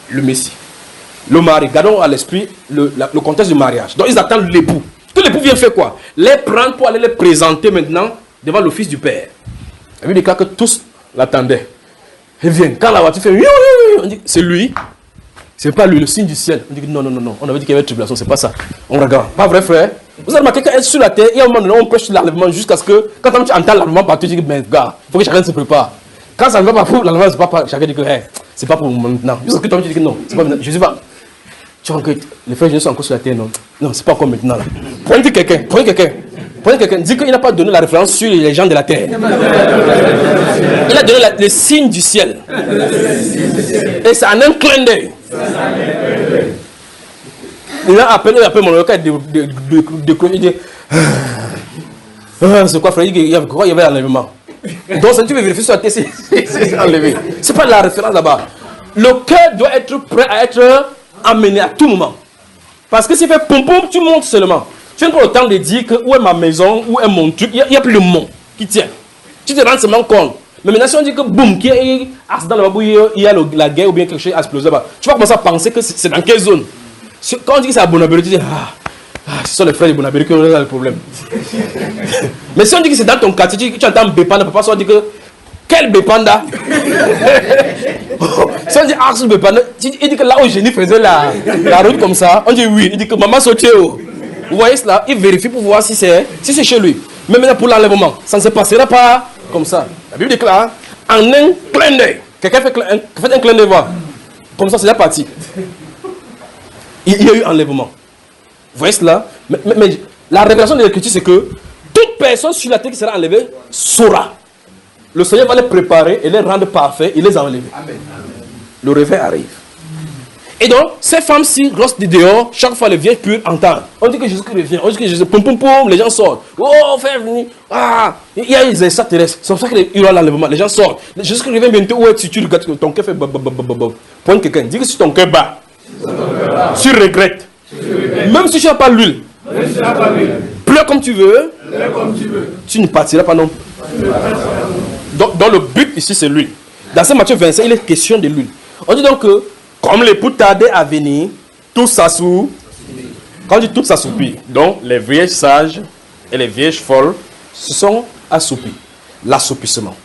le Messie. le mari. Gardons à l'esprit le contexte du mariage. Donc ils attendent l'époux. Que l'époux vient faire quoi? Les prendre pour aller les présenter maintenant devant le fils du père. La Bible déclare que tous l'attendaient. Il vient. Quand la voiture fait, on dit c'est lui. C'est pas lui, le signe du ciel. On dit non, non, non, non. On avait dit qu'il y avait tribulation, c'est pas ça. On regarde. Pas vrai, frère? Vous avez remarqué qu'être sur la terre, il y a un moment donné, on prêche sur l'enlèvement jusqu'à ce que, quand tu entends l'enlèvement partout, tu dis, mais gars, il faut que chacun se prépare. Quand ça ne va pas pour l'enlèvement, c'est pas chacun dit que, hey, c'est pas pour maintenant. Jusqu'à ce que toi, tu dis que non, c'est pas maintenant. Je sais pas. Tu regrettes. Les frères, je sont encore sur la terre, non? Non, c'est pas encore maintenant, là. Prenez quelqu'un. Dis qu'il n'a pas donné la référence sur les gens de la terre. Il a donné le signe du ciel. Et c'est en un clin d'œil. Il a appelé mon avocat de il dit c'est quoi frère, il y avait l'enlèvement. Donc si tu veux vérifier sur la tête, c'est enlevé. C'est pas la référence là-bas. Le cœur doit être prêt à être amené à tout moment. Parce que s'il fait pom pom, tu montes seulement. Tu n'as pas le temps de dire que où est ma maison, où est mon truc, il n'y a plus le mot qui tient. Tu te rends seulement compte. Mais maintenant, si on dit que boum, qu'il y a un accident là-bas, il y a la guerre ou bien quelque chose a explosé là-bas, tu vas commencer à penser que c'est dans quelle zone. Quand on dit que c'est à Bonabéry, tu dis ce sont les frères de Bonabéry qui ont le problème. Mais si on dit que c'est dans ton quartier, tu entends Bépanda, papa, on dit que quel Bépanda? Si on dit Ars Bépanda, il dit que là où Génie faisait la route comme ça, on dit oui, il dit que maman sautait. Vous voyez cela? Il vérifie pour voir si c'est chez lui. Mais maintenant pour l'enlèvement, ça ne se passera pas comme ça. La Bible déclare en un clin d'œil. Quelqu'un fait un clin d'œil, voir. Comme ça, c'est la partie. Il y a eu enlèvement. Vous voyez cela? Mais la révélation de l'Écriture, c'est que toute personne sur la terre qui sera enlevée saura. Le Seigneur va les préparer et les rendre parfaits et les enlever. Amen. Le réveil arrive. Et donc, ces femmes-ci, lorsque dehors, chaque fois les vieilles pures entendent. On dit que Jésus revient, on dit que Jésus, poum poum poum, les gens sortent. Oh, frère, venez. Il y a des extraterrestres. C'est pour ça qu'il y aura l'enlèvement. Les gens sortent. Jésus revient bientôt. Où es-tu? Tu regardes ton cœur fait bob. Point quelqu'un. Dis que si ton cœur bat, tu regrettes. Même si tu n'as pas l'huile. Pleure comme tu veux. Tu ne partiras pas non plus. Donc le but ici, c'est l'huile. Dans ce Matthieu 25, il est question de l'huile. On dit donc que, comme l'époux tardait à venir, tout s'assoupit. Quand on dit tout s'assoupit, donc les vieilles sages et les vieilles folles se sont assoupis. L'assoupissement.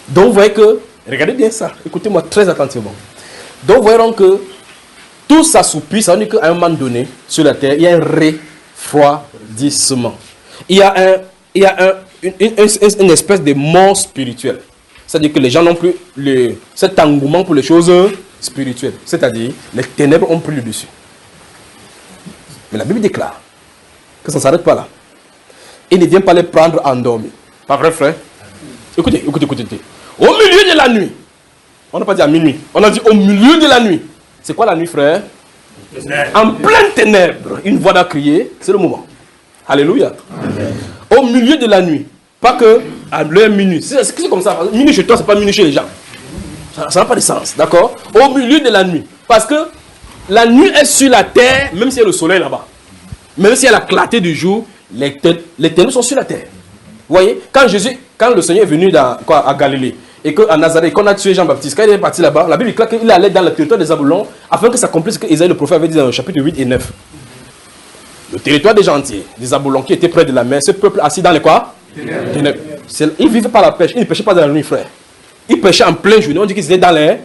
Donc vous voyez que, regardez bien ça, écoutez-moi très attentivement. Donc vous voyez donc que tout s'assoupit, ça veut dire qu'à un moment donné, sur la terre, il y a un refroidissement. Il y a une espèce de mort spirituelle. C'est-à-dire que les gens n'ont plus cet engouement pour les choses spirituelles. C'est-à-dire, les ténèbres ont pris le dessus. Mais la Bible déclare que ça ne s'arrête pas là. Il ne vient pas les prendre endormis. Pas vrai, frère? Écoutez. Au milieu de la nuit, on n'a pas dit à minuit, on a dit au milieu de la nuit. C'est quoi la nuit, frère? En pleine ténèbres, une voix a crié, c'est le moment. Alléluia. Amen. Au milieu de la nuit. Pas que à l'heure minuit. C'est comme ça. Minuit chez toi, c'est pas minuit chez les gens. Ça n'a pas de sens. D'accord? Au milieu de la nuit. Parce que la nuit est sur la terre, même s'il y a le soleil là-bas. Même s'il y a la clarté du jour, les ténèbres sont sur la terre. Vous voyez? Quand le Seigneur est venu à Galilée, et qu'à Nazareth, qu'on a tué Jean-Baptiste, quand il est parti là-bas, la Bible dit qu'il allait dans le territoire des Zabulons, afin que ça accomplisse ce que Isaïe le prophète avait dit dans le chapitre 8 et 9. Le territoire des gentils, des Zabulons qui étaient près de la mer, ce peuple assis dans les quoi? Ténèbres. Ils ne vivaient pas la pêche, ils ne pêchaient pas dans la nuit, frère. Ils pêchaient en plein jour, on dit qu'ils étaient dans les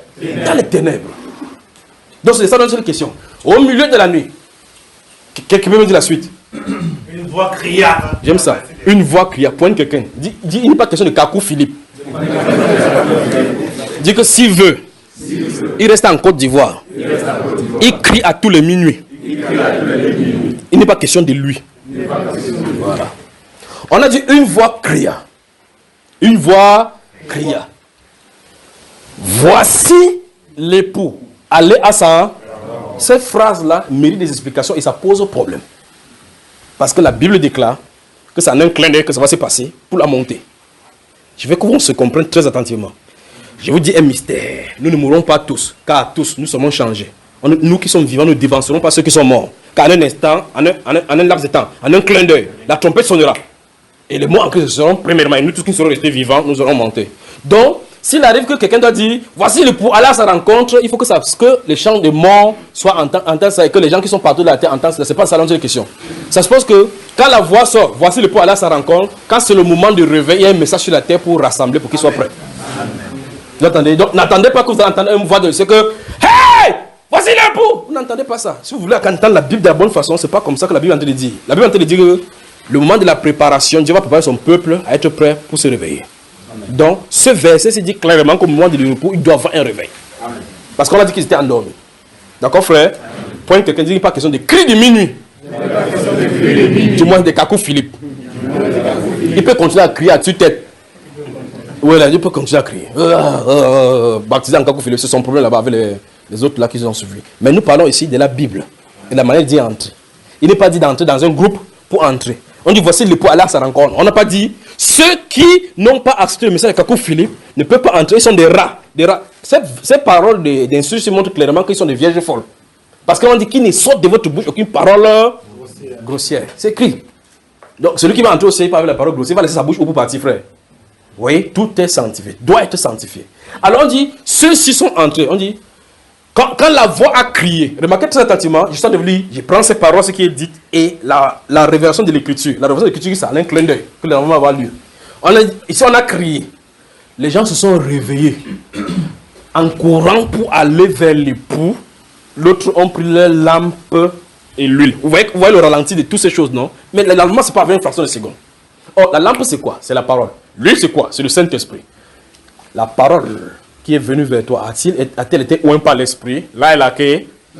ténèbres. Donc c'est ça notre question. Au milieu de la nuit, quelqu'un peut me dire la suite? Une voix cria. J'aime ça. Une voix cria. Pointe quelqu'un. Il n'est pas question de Kakou Philippe. Dit que s'il veut, il reste en Côte d'Ivoire. Il crie à tous les minuit. Il n'est pas question de lui. Voilà. On a dit une voix cria. Une voix cria. Voici l'époux. Allez à ça. Cette phrase-là mérite des explications et ça pose problème. Parce que la Bible déclare que c'est en un clin d'œil que ça va se passer pour la montée. Je veux qu'on se comprenne très attentivement. Je vous dis un mystère. Nous ne mourrons pas tous, car tous nous sommes changés. Nous qui sommes vivants ne dévancerons pas ceux qui sont morts. Car en un instant, en un laps de temps, en un clin d'œil, la trompette sonnera. Et les morts en Christ seront premièrement, et nous tous qui serons restés vivants, nous aurons monté. Donc, S'il arrive que quelqu'un doit dire, voici le pour aller à sa rencontre, il faut que les chants de mort soient entendent ça et que les gens qui sont partout de la terre entendent ça. Ce n'est pas ça la question. Ça suppose que quand la voix sort, voici le pour aller à sa rencontre, quand c'est le moment de réveil, il y a un message sur la terre pour rassembler, pour qu'ils soient prêts. Vous entendez? Donc n'attendez pas que vous entendez une voix de... C'est que, hey! Voici le pour! Vous n'entendez pas ça. Si vous voulez entendre la Bible de la bonne façon, ce n'est pas comme ça que la Bible est en train de dire. La Bible est en train de dire que le moment de la préparation, Dieu va préparer son peuple à être prêt pour se réveiller. Donc, ce verset se dit clairement qu'au moment du repos, il doit avoir un réveil. Amen. Parce qu'on a dit qu'ils étaient endormis. D'accord, frère? Point quelqu'un dit qu'il n'est pas question de cris de minuit. Du moins des cacos Philippe. Il peut continuer à crier à tue-tête. Oui, là, il peut continuer à crier. Baptisé en cacos Philippe, c'est son problème là-bas avec les autres là qui ont suivi. Mais nous parlons ici de la Bible et de la manière d'y entrer. Il n'est pas dit d'entrer dans un groupe pour entrer. On dit voici le pour aller à sa rencontre. On n'a pas dit ceux qui n'ont pas accepté le message de Kakou Philippe ne peuvent pas entrer. Ils sont des rats. Ces paroles d'instruction montrent clairement qu'ils sont des vierges folles. Parce qu'on dit qu'il ne sort de votre bouche aucune parole grossière. C'est écrit. Donc celui qui va entrer au ciel avec la parole grossière, il va laisser sa bouche au bout partir, frère. Vous voyez, tout est sanctifié, doit être sanctifié. Alors on dit, ceux-ci sont entrés. On dit, quand la voix a crié, remarquez très attentivement, je suis de vous lire, je prends ces paroles, ce qui est dit, et la révélation de l'écriture. La révélation de l'écriture, c'est un clin d'œil que la maman va lire. Ici, on a crié. Les gens se sont réveillés en courant pour aller vers l'époux. L'autre ont pris leur lampe et l'huile. Vous voyez le ralenti de toutes ces choses, non? Mais l'allemand, ce n'est pas avec une fraction de seconde. Or, la lampe, c'est quoi? C'est la parole. L'huile, c'est quoi? C'est le Saint-Esprit. La parole qui est venue vers toi, a-t-elle été oint par l'Esprit? Là, elle a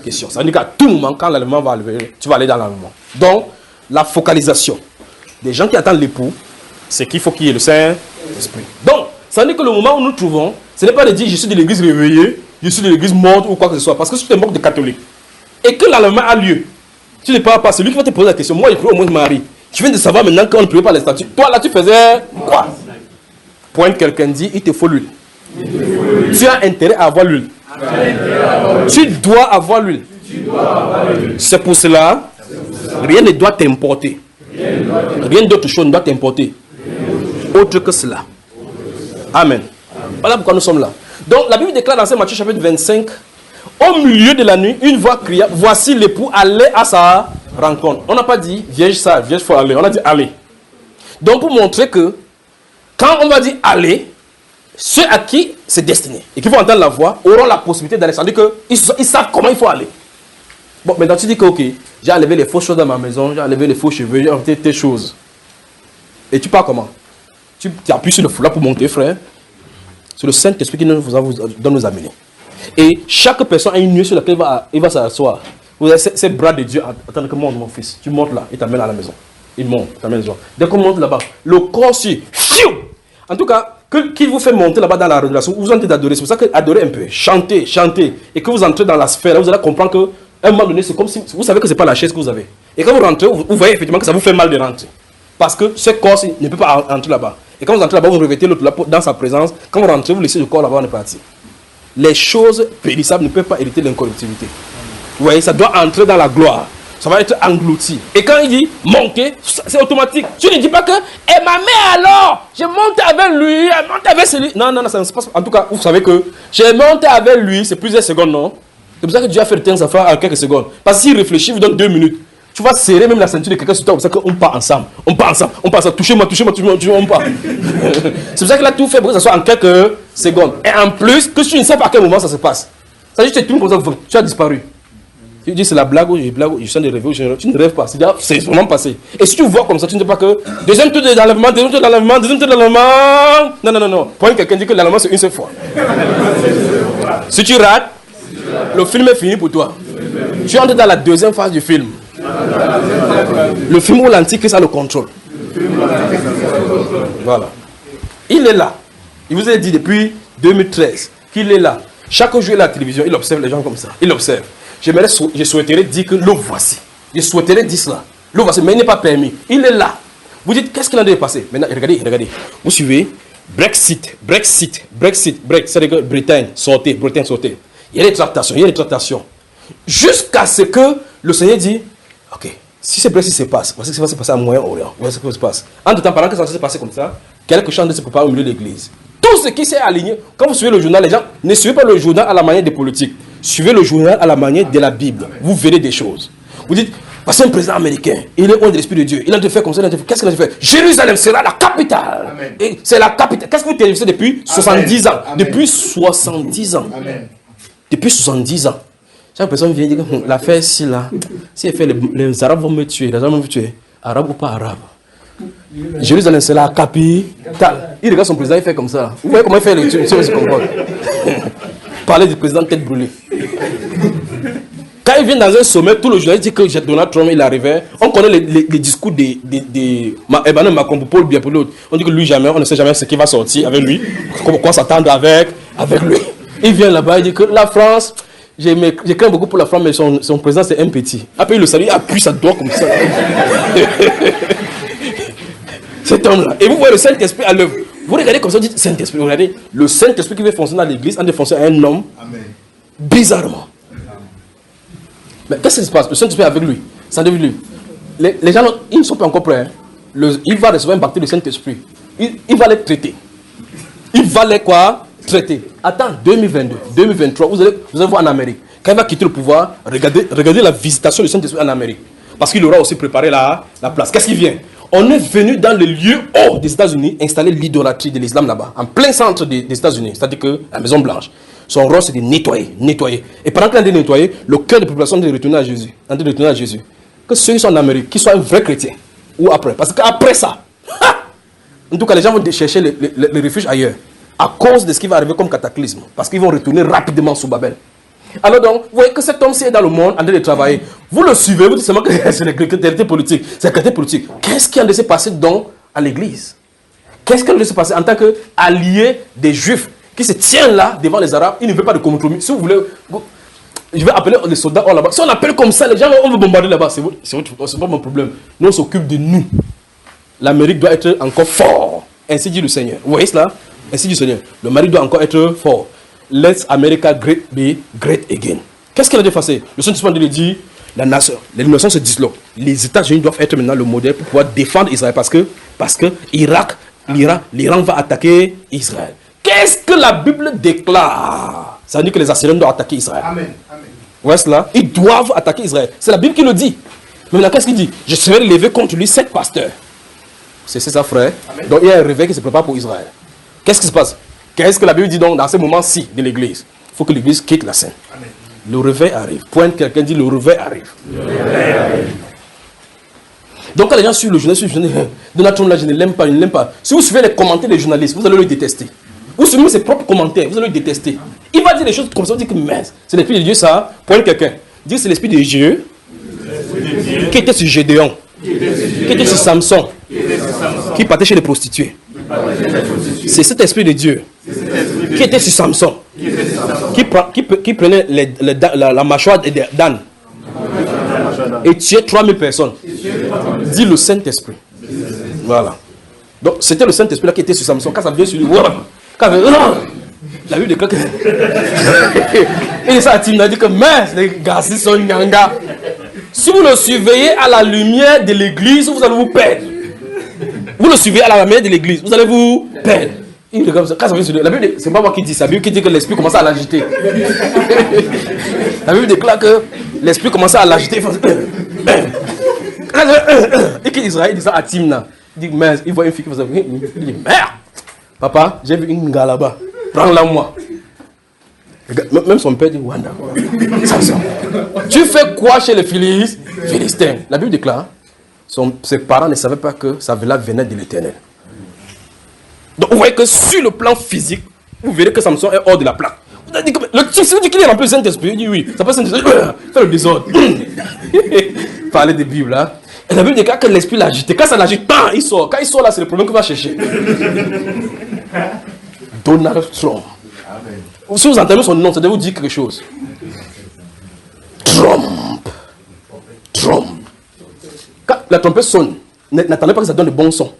question. Ça veut dire qu'à tout moment, quand l'allemand va lever, tu vas aller dans l'allemand. Donc, la focalisation des gens qui attendent l'époux, c'est qu'il faut qu'il y ait le Saint-Esprit. Donc, ça veut dire que le moment où nous nous trouvons, ce n'est pas de dire je suis de l'église réveillée, je suis de l'église morte ou quoi que ce soit. Parce que si tu es mort de catholique et que l'allemand a lieu, tu ne parles pas, c'est lui qui va te poser la question. Moi, il faut au moins me marier. Tu viens de savoir maintenant qu'on ne priait pas les statuts. Toi, là, tu faisais quoi? Point, quelqu'un dit, il te faut l'huile. Tu as intérêt à avoir l'huile. Tu dois avoir l'huile. C'est pour cela, rien ne doit t'importer. Rien d'autre chose ne doit t'importer. Autre que cela. Amen. Voilà pourquoi nous sommes là. Donc, la Bible déclare dans Saint Matthieu chapitre 25, au milieu de la nuit, une voix cria, voici l'époux, allez à sa rencontre. On n'a pas dit, vierge sage, vierge faut aller. On a dit, allez. Donc, pour montrer que, quand on va dire aller, ceux à qui c'est destiné et qui vont entendre la voix auront la possibilité d'aller. C'est-à-dire qu'ils savent comment il faut aller. Bon, maintenant tu dis que, ok, j'ai enlevé les fausses choses dans ma maison, j'ai enlevé les faux cheveux, j'ai enlevé tes choses. Et tu pars comment? Tu appuies sur le foulard pour monter, frère. C'est le Saint-Esprit qui doit nous amener. Et chaque personne a une nuée sur laquelle il va s'asseoir. Vous avez ces bras de Dieu. Attends que monte mon fils. Tu montes là, il t'amène à la maison. Il monte, il t'amène à la maison. Dès qu'on monte là-bas, le corps suit. En tout cas, qu'il vous fait monter là-bas dans la révélation, vous entrez d'adorer. C'est pour ça que adorez un peu, chantez. Et que vous entrez dans la sphère, vous allez comprendre qu'à un moment donné, c'est comme si vous savez que ce n'est pas la chaise que vous avez. Et quand vous rentrez, vous voyez effectivement que ça vous fait mal de rentrer. Parce que ce corps ne peut pas entrer là-bas. Et quand vous entrez là-bas, vous revêtez l'autre là dans sa présence. Quand vous rentrez, vous laissez le corps là-bas, on est parti. Les choses périssables ne peuvent pas hériter l'incorruptibilité. Vous voyez, ça doit entrer dans la gloire. Ça va être englouti. Et quand il dit monter, c'est automatique. Tu ne dis pas que, et ma mère alors, j'ai monté avec lui, elle monté avec celui. Non, ça ne se passe pas. En tout cas, vous savez que j'ai monté avec lui, c'est plusieurs secondes, non? C'est pour ça que Dieu a fait le temps à faire en quelques secondes. Parce que s'il réfléchit, il vous donne 2 minutes. Tu vas serrer même la ceinture de quelqu'un sur toi, c'est pour ça qu'on part ensemble. On part ensemble. Touchez-moi, on part. C'est pour ça qu'il a tout fait pour que ça soit en quelques secondes. Et en plus, que tu ne sais pas à quel moment ça se passe. Ça veut dire que tu comme ça, tu as disparu. Tu dis c'est la blague ou je suis de rêver, tu ne rêves pas. C'est vraiment passé. Et si tu vois comme ça, tu ne sais pas que deuxième tour d'enlèvement, deuxième tour d'enlèvement. Non. Point quelqu'un dit que l'enlèvement c'est une seule fois. Si tu rates, le film est fini pour toi. Tu entres dans la deuxième phase du film. Le film où l'antichrist a le contrôle. Voilà. Il est là. Il vous a dit depuis 2013 qu'il est là. Chaque jour, il est à la télévision, il observe les gens comme ça. Il observe. Je souhaiterais dire que le voici. Je souhaiterais dire cela. Le voici, mais il n'est pas permis. Il est là. Vous dites, qu'est-ce qu'il en est passé? Maintenant, regardez. Vous suivez. Brexit. C'est-à-dire que Bretagne, sortez. Il y a des tractations. Jusqu'à ce que le Seigneur dit, ok, si ce Brexit se passe, voici ce qui va se passer à Moyen-Orient. Voici ce qui se passe. En tout temps, pendant que ça se passe comme ça, quelque chose se prépare au milieu de l'église. tout ce qui s'est aligné. Quand vous suivez le journal, les gens ne suivez pas le journal à la manière des politiques. Suivez le journal à la manière de la Bible. Vous verrez des choses. Vous dites, c'est un président américain, il est loin de l'Esprit de Dieu. Il a dû faire comme ça, qu'est-ce qu'il a dû faire? Jérusalem sera la capitale. Et c'est la capitale. Qu'est-ce que vous télévisez depuis 70 ans? Amen. Depuis 70 ans. Amen. Depuis 70 ans. Chaque personne vient dire que l'affaire ici, là, si elle fait les Arabes vont me tuer, les Arabes vont me tuer. Arabe ou pas arabe. Jérusalem, c'est la capitale. Il regarde son président, il fait comme ça. Vous voyez comment il fait le truc, se comporte. Parler du président tête brûlée. Quand il vient dans un sommet, tout le journaliste dit que Donald Trump il arrivait. On connaît les discours de Emmanuel Macron pour Paul Biya pour l'autre. On dit que lui jamais, on ne sait jamais ce qui va sortir avec lui. Quoi s'attendre avec lui. Il vient là-bas, il dit que la France, j'ai craint beaucoup pour la France, mais son président c'est un petit. Après il le salue, il appuie sa doigt comme ça. Cet homme-là. Et vous voyez le Saint-Esprit à l'œuvre. Vous regardez comme ça, vous dites Saint-Esprit. Vous regardez le Saint-Esprit qui veut fonctionner dans l'église, en de fonctionner à un homme. Amen. Bizarrement. Mais qu'est-ce qui se passe? Le Saint-Esprit est avec lui. Ça devient lui. Les gens, ils ne sont pas encore prêts. Hein. Il va recevoir un baptême du Saint-Esprit. Il va les traiter. Il va les quoi? Traiter. Attends, 2022, 2023, vous allez voir en Amérique. Quand il va quitter le pouvoir, regardez la visitation du Saint-Esprit en Amérique. Parce qu'il aura aussi préparé la place. Qu'est-ce qui vient? On est venu dans le lieu haut des États-Unis installer l'idolâtrie de l'islam là-bas, en plein centre des États-Unis, c'est-à-dire que la Maison Blanche. Son rôle c'est de nettoyer. Et pendant qu'il est nettoyé, le cœur de la population est retourné à Jésus. Que ceux qui sont en Amérique, qu'ils soient un vrai chrétien, ou après. Parce qu'après ça, en tout cas les gens vont chercher le refuge ailleurs, à cause de ce qui va arriver comme cataclysme. Parce qu'ils vont retourner rapidement sous Babel. Alors donc, vous voyez que cet homme-ci est dans le monde en train de travailler. Vous le suivez, vous dites seulement que c'est la chrétienté politique. C'est la chrétienté politique. Qu'est-ce qui a laissé passer donc à l'église? Qu'est-ce qui a laissé passer en tant qu'allié des Juifs qui se tient là devant les Arabes? Il ne veut pas de compromis. Si vous voulez, je vais appeler les soldats là-bas. Si on appelle comme ça, les gens on veut bombarder là-bas. C'est pas mon problème. Nous on s'occupe de nous. L'Amérique doit être encore fort. Ainsi dit le Seigneur. Vous voyez cela? Ainsi dit le Seigneur. Le mari doit encore être fort. Let America be great again. Qu'est-ce qu'il a défacé? Le Saint-Esprit dit, les nations se disloquent. Les États-Unis doivent être maintenant le modèle pour pouvoir défendre Israël. Parce que l'Iran va attaquer Israël. Qu'est-ce que la Bible déclare? Ça veut dire que les Assyriens doivent attaquer Israël. Amen. Amen. Vous voyez cela? Ils doivent attaquer Israël. C'est la Bible qui le dit. Mais maintenant, qu'est-ce qu'il dit? Je serai levé contre lui 7 pasteurs. C'est ça, frère. Amen. Donc il y a un réveil qui se prépare pour Israël. Qu'est-ce qui se passe? Qu'est-ce que la Bible dit donc dans ce moment-ci de l'église? Il faut que l'église quitte la scène. Amen. Le réveil arrive. Pointe quelqu'un dit le réveil arrive. Donc quand les gens suivent le journaliste, Donald Trump là, je ne l'aime pas, Si vous suivez les commentaires des journalistes, vous allez le détester. Vous suivez ses propres commentaires, vous allez le détester. Il va dire des choses comme ça, vous dites que mince, c'est l'esprit de Dieu ça. Pointe quelqu'un. Dire c'est l'esprit de Dieu qui était sur Gédéon, qui était sur Samson, qui partait chez les prostituées. C'est cet esprit de Dieu qui était sur Samson, qui prenait la mâchoire d'âne et tuait 3000 personnes. Dit le Saint-Esprit. Voilà. Donc c'était le Saint-Esprit là qui était sur Samson. Quand ça vient sur lui, la Bible déclare que et ça a dit que mince, les gars, ils sont nyanga. Si vous le surveillez à la lumière de l'église, vous allez vous perdre. Vous le suivez à la lumière de l'église, vous allez vous perdre. Quand ça vient sur lui, la Bible, c'est pas moi qui dis ça, la Bible qui dit que l'esprit commence à l'agiter. La Bible déclare que l'esprit commence à l'agiter. Et qu'Israël dit ça à Timna. Il dit, mince, il voit une fille qui fait ça. Il dit, merde, papa, j'ai vu une gars là-bas. Prends-la moi. Même son père dit, Wanda. Tu fais quoi chez les Philistins? La Bible déclare, ses parents ne savaient pas que ça venait de l'Éternel. Donc vous voyez que sur le plan physique, vous verrez que Samson est hors de la plaque. Vous avez dit que si vous dites qu'il est rempli de Saint-Esprit, il dit oui, ça peut Saint-Esprit, fait le désordre. Parler de Bible là. Et la Bible déclare que l'esprit l'agite. Quand ça l'agite, il sort. Quand il sort là, c'est le problème qu'il va chercher. Donald Trump. Amen. Si vous entendez son nom, ça doit vous dire quelque chose. Trump. Quand la trompette sonne, n'attendez pas que ça donne le bon son.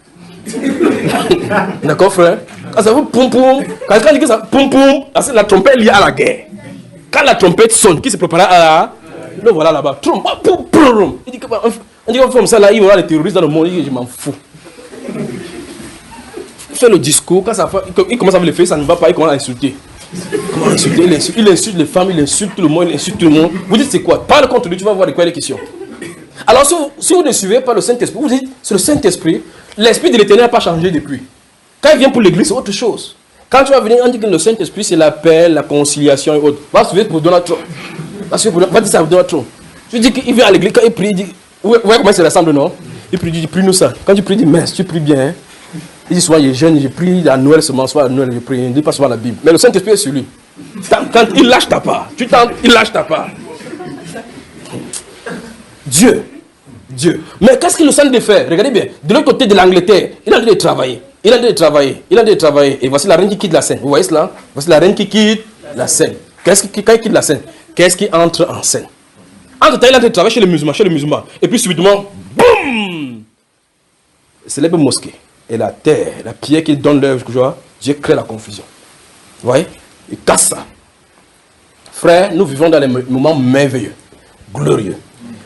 D'accord, frère? Quand ça vous poum poum, quand il dit que ça poum poum, la trompette est liée à la guerre. Quand la trompette sonne, qui se prépare à la. Le voilà là-bas. Trump, poum poum. Il dit que on dit comme ça là, il y aura les terroristes dans le monde. Il dit je m'en fous. fait le discours, quand ça fait, il commence avec les feuilles, ça ne va pas, il commence à insulter. Comment insulter? Il insulte les femmes, il insulte tout le monde, il insulte tout le monde. Vous dites c'est quoi? Parle contre lui, tu vas voir de quoi il est question. Alors si vous ne suivez pas le Saint-Esprit, vous dites c'est le Saint-Esprit, l'Esprit de l'Éternel n'a pas changé depuis. Quand il vient pour l'église, c'est autre chose. Quand tu vas venir, on dit que le Saint-Esprit c'est la paix, la conciliation et autres. Va suivre pour Donald Trump. Va dire ça pour Donald Trump. Tu dis qu'il vient à l'église, quand il prie, il dit, ouais, comment il se rassemble, non? Il prie, prie-nous ça. Quand tu pries, il dit, mais tu pries bien. Hein? Il dit, souvent, il est jeune, je prie à Noël seulement, soit à Noël, je prie. Il ne dit pas souvent la Bible. Mais le Saint-Esprit est sur lui. Quand il lâche ta part, tu tentes, il lâche ta part. Dieu. Mais qu'est-ce qu'il est en train de faire? Regardez bien. De l'autre côté de l'Angleterre, il a dû travailler. Et voici la reine qui quitte la scène. Vous voyez cela? Voici la reine qui quitte la scène. Quand il quitte la scène, qu'est-ce qui entre en scène? Entre temps, il a dû travailler chez les musulmans. Et puis subitement, boum! Célèbre mosquée. Et la terre, la pierre qui donne l'œuvre, Dieu crée la confusion. Vous voyez? Il casse ça. Frère, nous vivons dans des moments merveilleux, glorieux.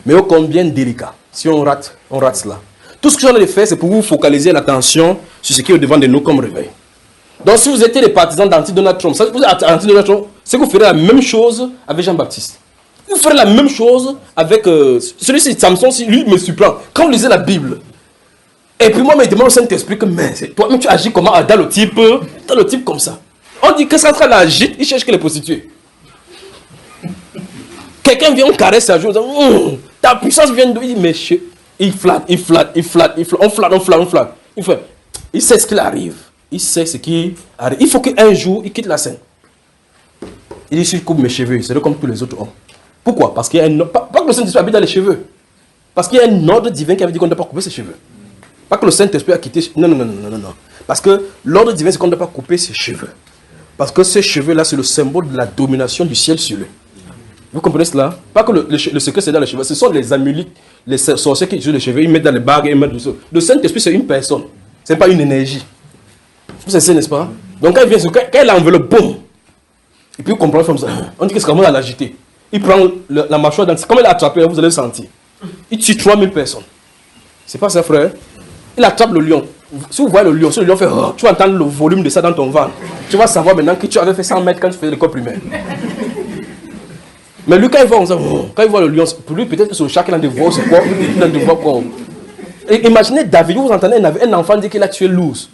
Mais ô combien délicat. Si on rate cela. Tout ce que j'en ai fait, c'est pour vous focaliser l'attention sur ce qui est au devant de nous comme réveil. Donc si vous étiez des partisans d'anti-Donald Trump, vous êtes anti-Donald Trump, c'est que vous ferez la même chose avec Jean-Baptiste. Vous ferez la même chose avec celui-ci, Samson, lui me surprend. Quand vous lisez la Bible, et puis moi, je me demande au Saint-Esprit que, mais toi-même tu agis comment dans le type comme ça. On dit que ça sera l'agite, il cherche que les prostituées. Quelqu'un vient, on caresse sa joue, ta puissance vient de lui, mais il flatte. On flatte. Il sait ce qu'il arrive. Il sait ce qui arrive. Il faut qu'un jour, il quitte la scène. Il dit, si je coupe mes cheveux, c'est comme tous les autres hommes. Pourquoi? Parce qu'il y a un ordre. Pas que le Saint-Esprit habite dans les cheveux. Parce qu'il y a un ordre divin qui avait dit qu'on ne doit pas couper ses cheveux. Pas que le Saint-Esprit a quitté. Non. Parce que l'ordre divin, c'est qu'on ne doit pas couper ses cheveux. Parce que ces cheveux-là, c'est le symbole de la domination du ciel sur lui. Vous comprenez cela? Pas que le secret, c'est dans les cheveux. Ce sont les amulettes, les sorciers qui utilisent les cheveux, ils mettent dans les bagues et ils mettent dessus. Le Saint-Esprit, c'est une personne. Ce n'est pas une énergie. Vous savez, n'est-ce pas? Donc, quand il enveloppe, boum! Et puis, il comprend comme ça. On dit que c'est comment à l'agiter. Il prend la mâchoire, comme il a attrapé, vous allez le sentir. Il tue 3000 personnes. C'est pas ça, frère? Il attrape le lion. Si vous voyez le lion, si le lion fait, tu vas entendre le volume de ça dans ton ventre. Tu vas savoir maintenant que tu avais fait 100 mètres quand tu faisais l'école primaire. Mais lui, quand il voit le lion, pour lui, peut-être que c'est le chat qu'il a de voir, c'est quoi? Il a de voir quoi? Et imaginez David, vous entendez un enfant dire qu'il a tué l'ours.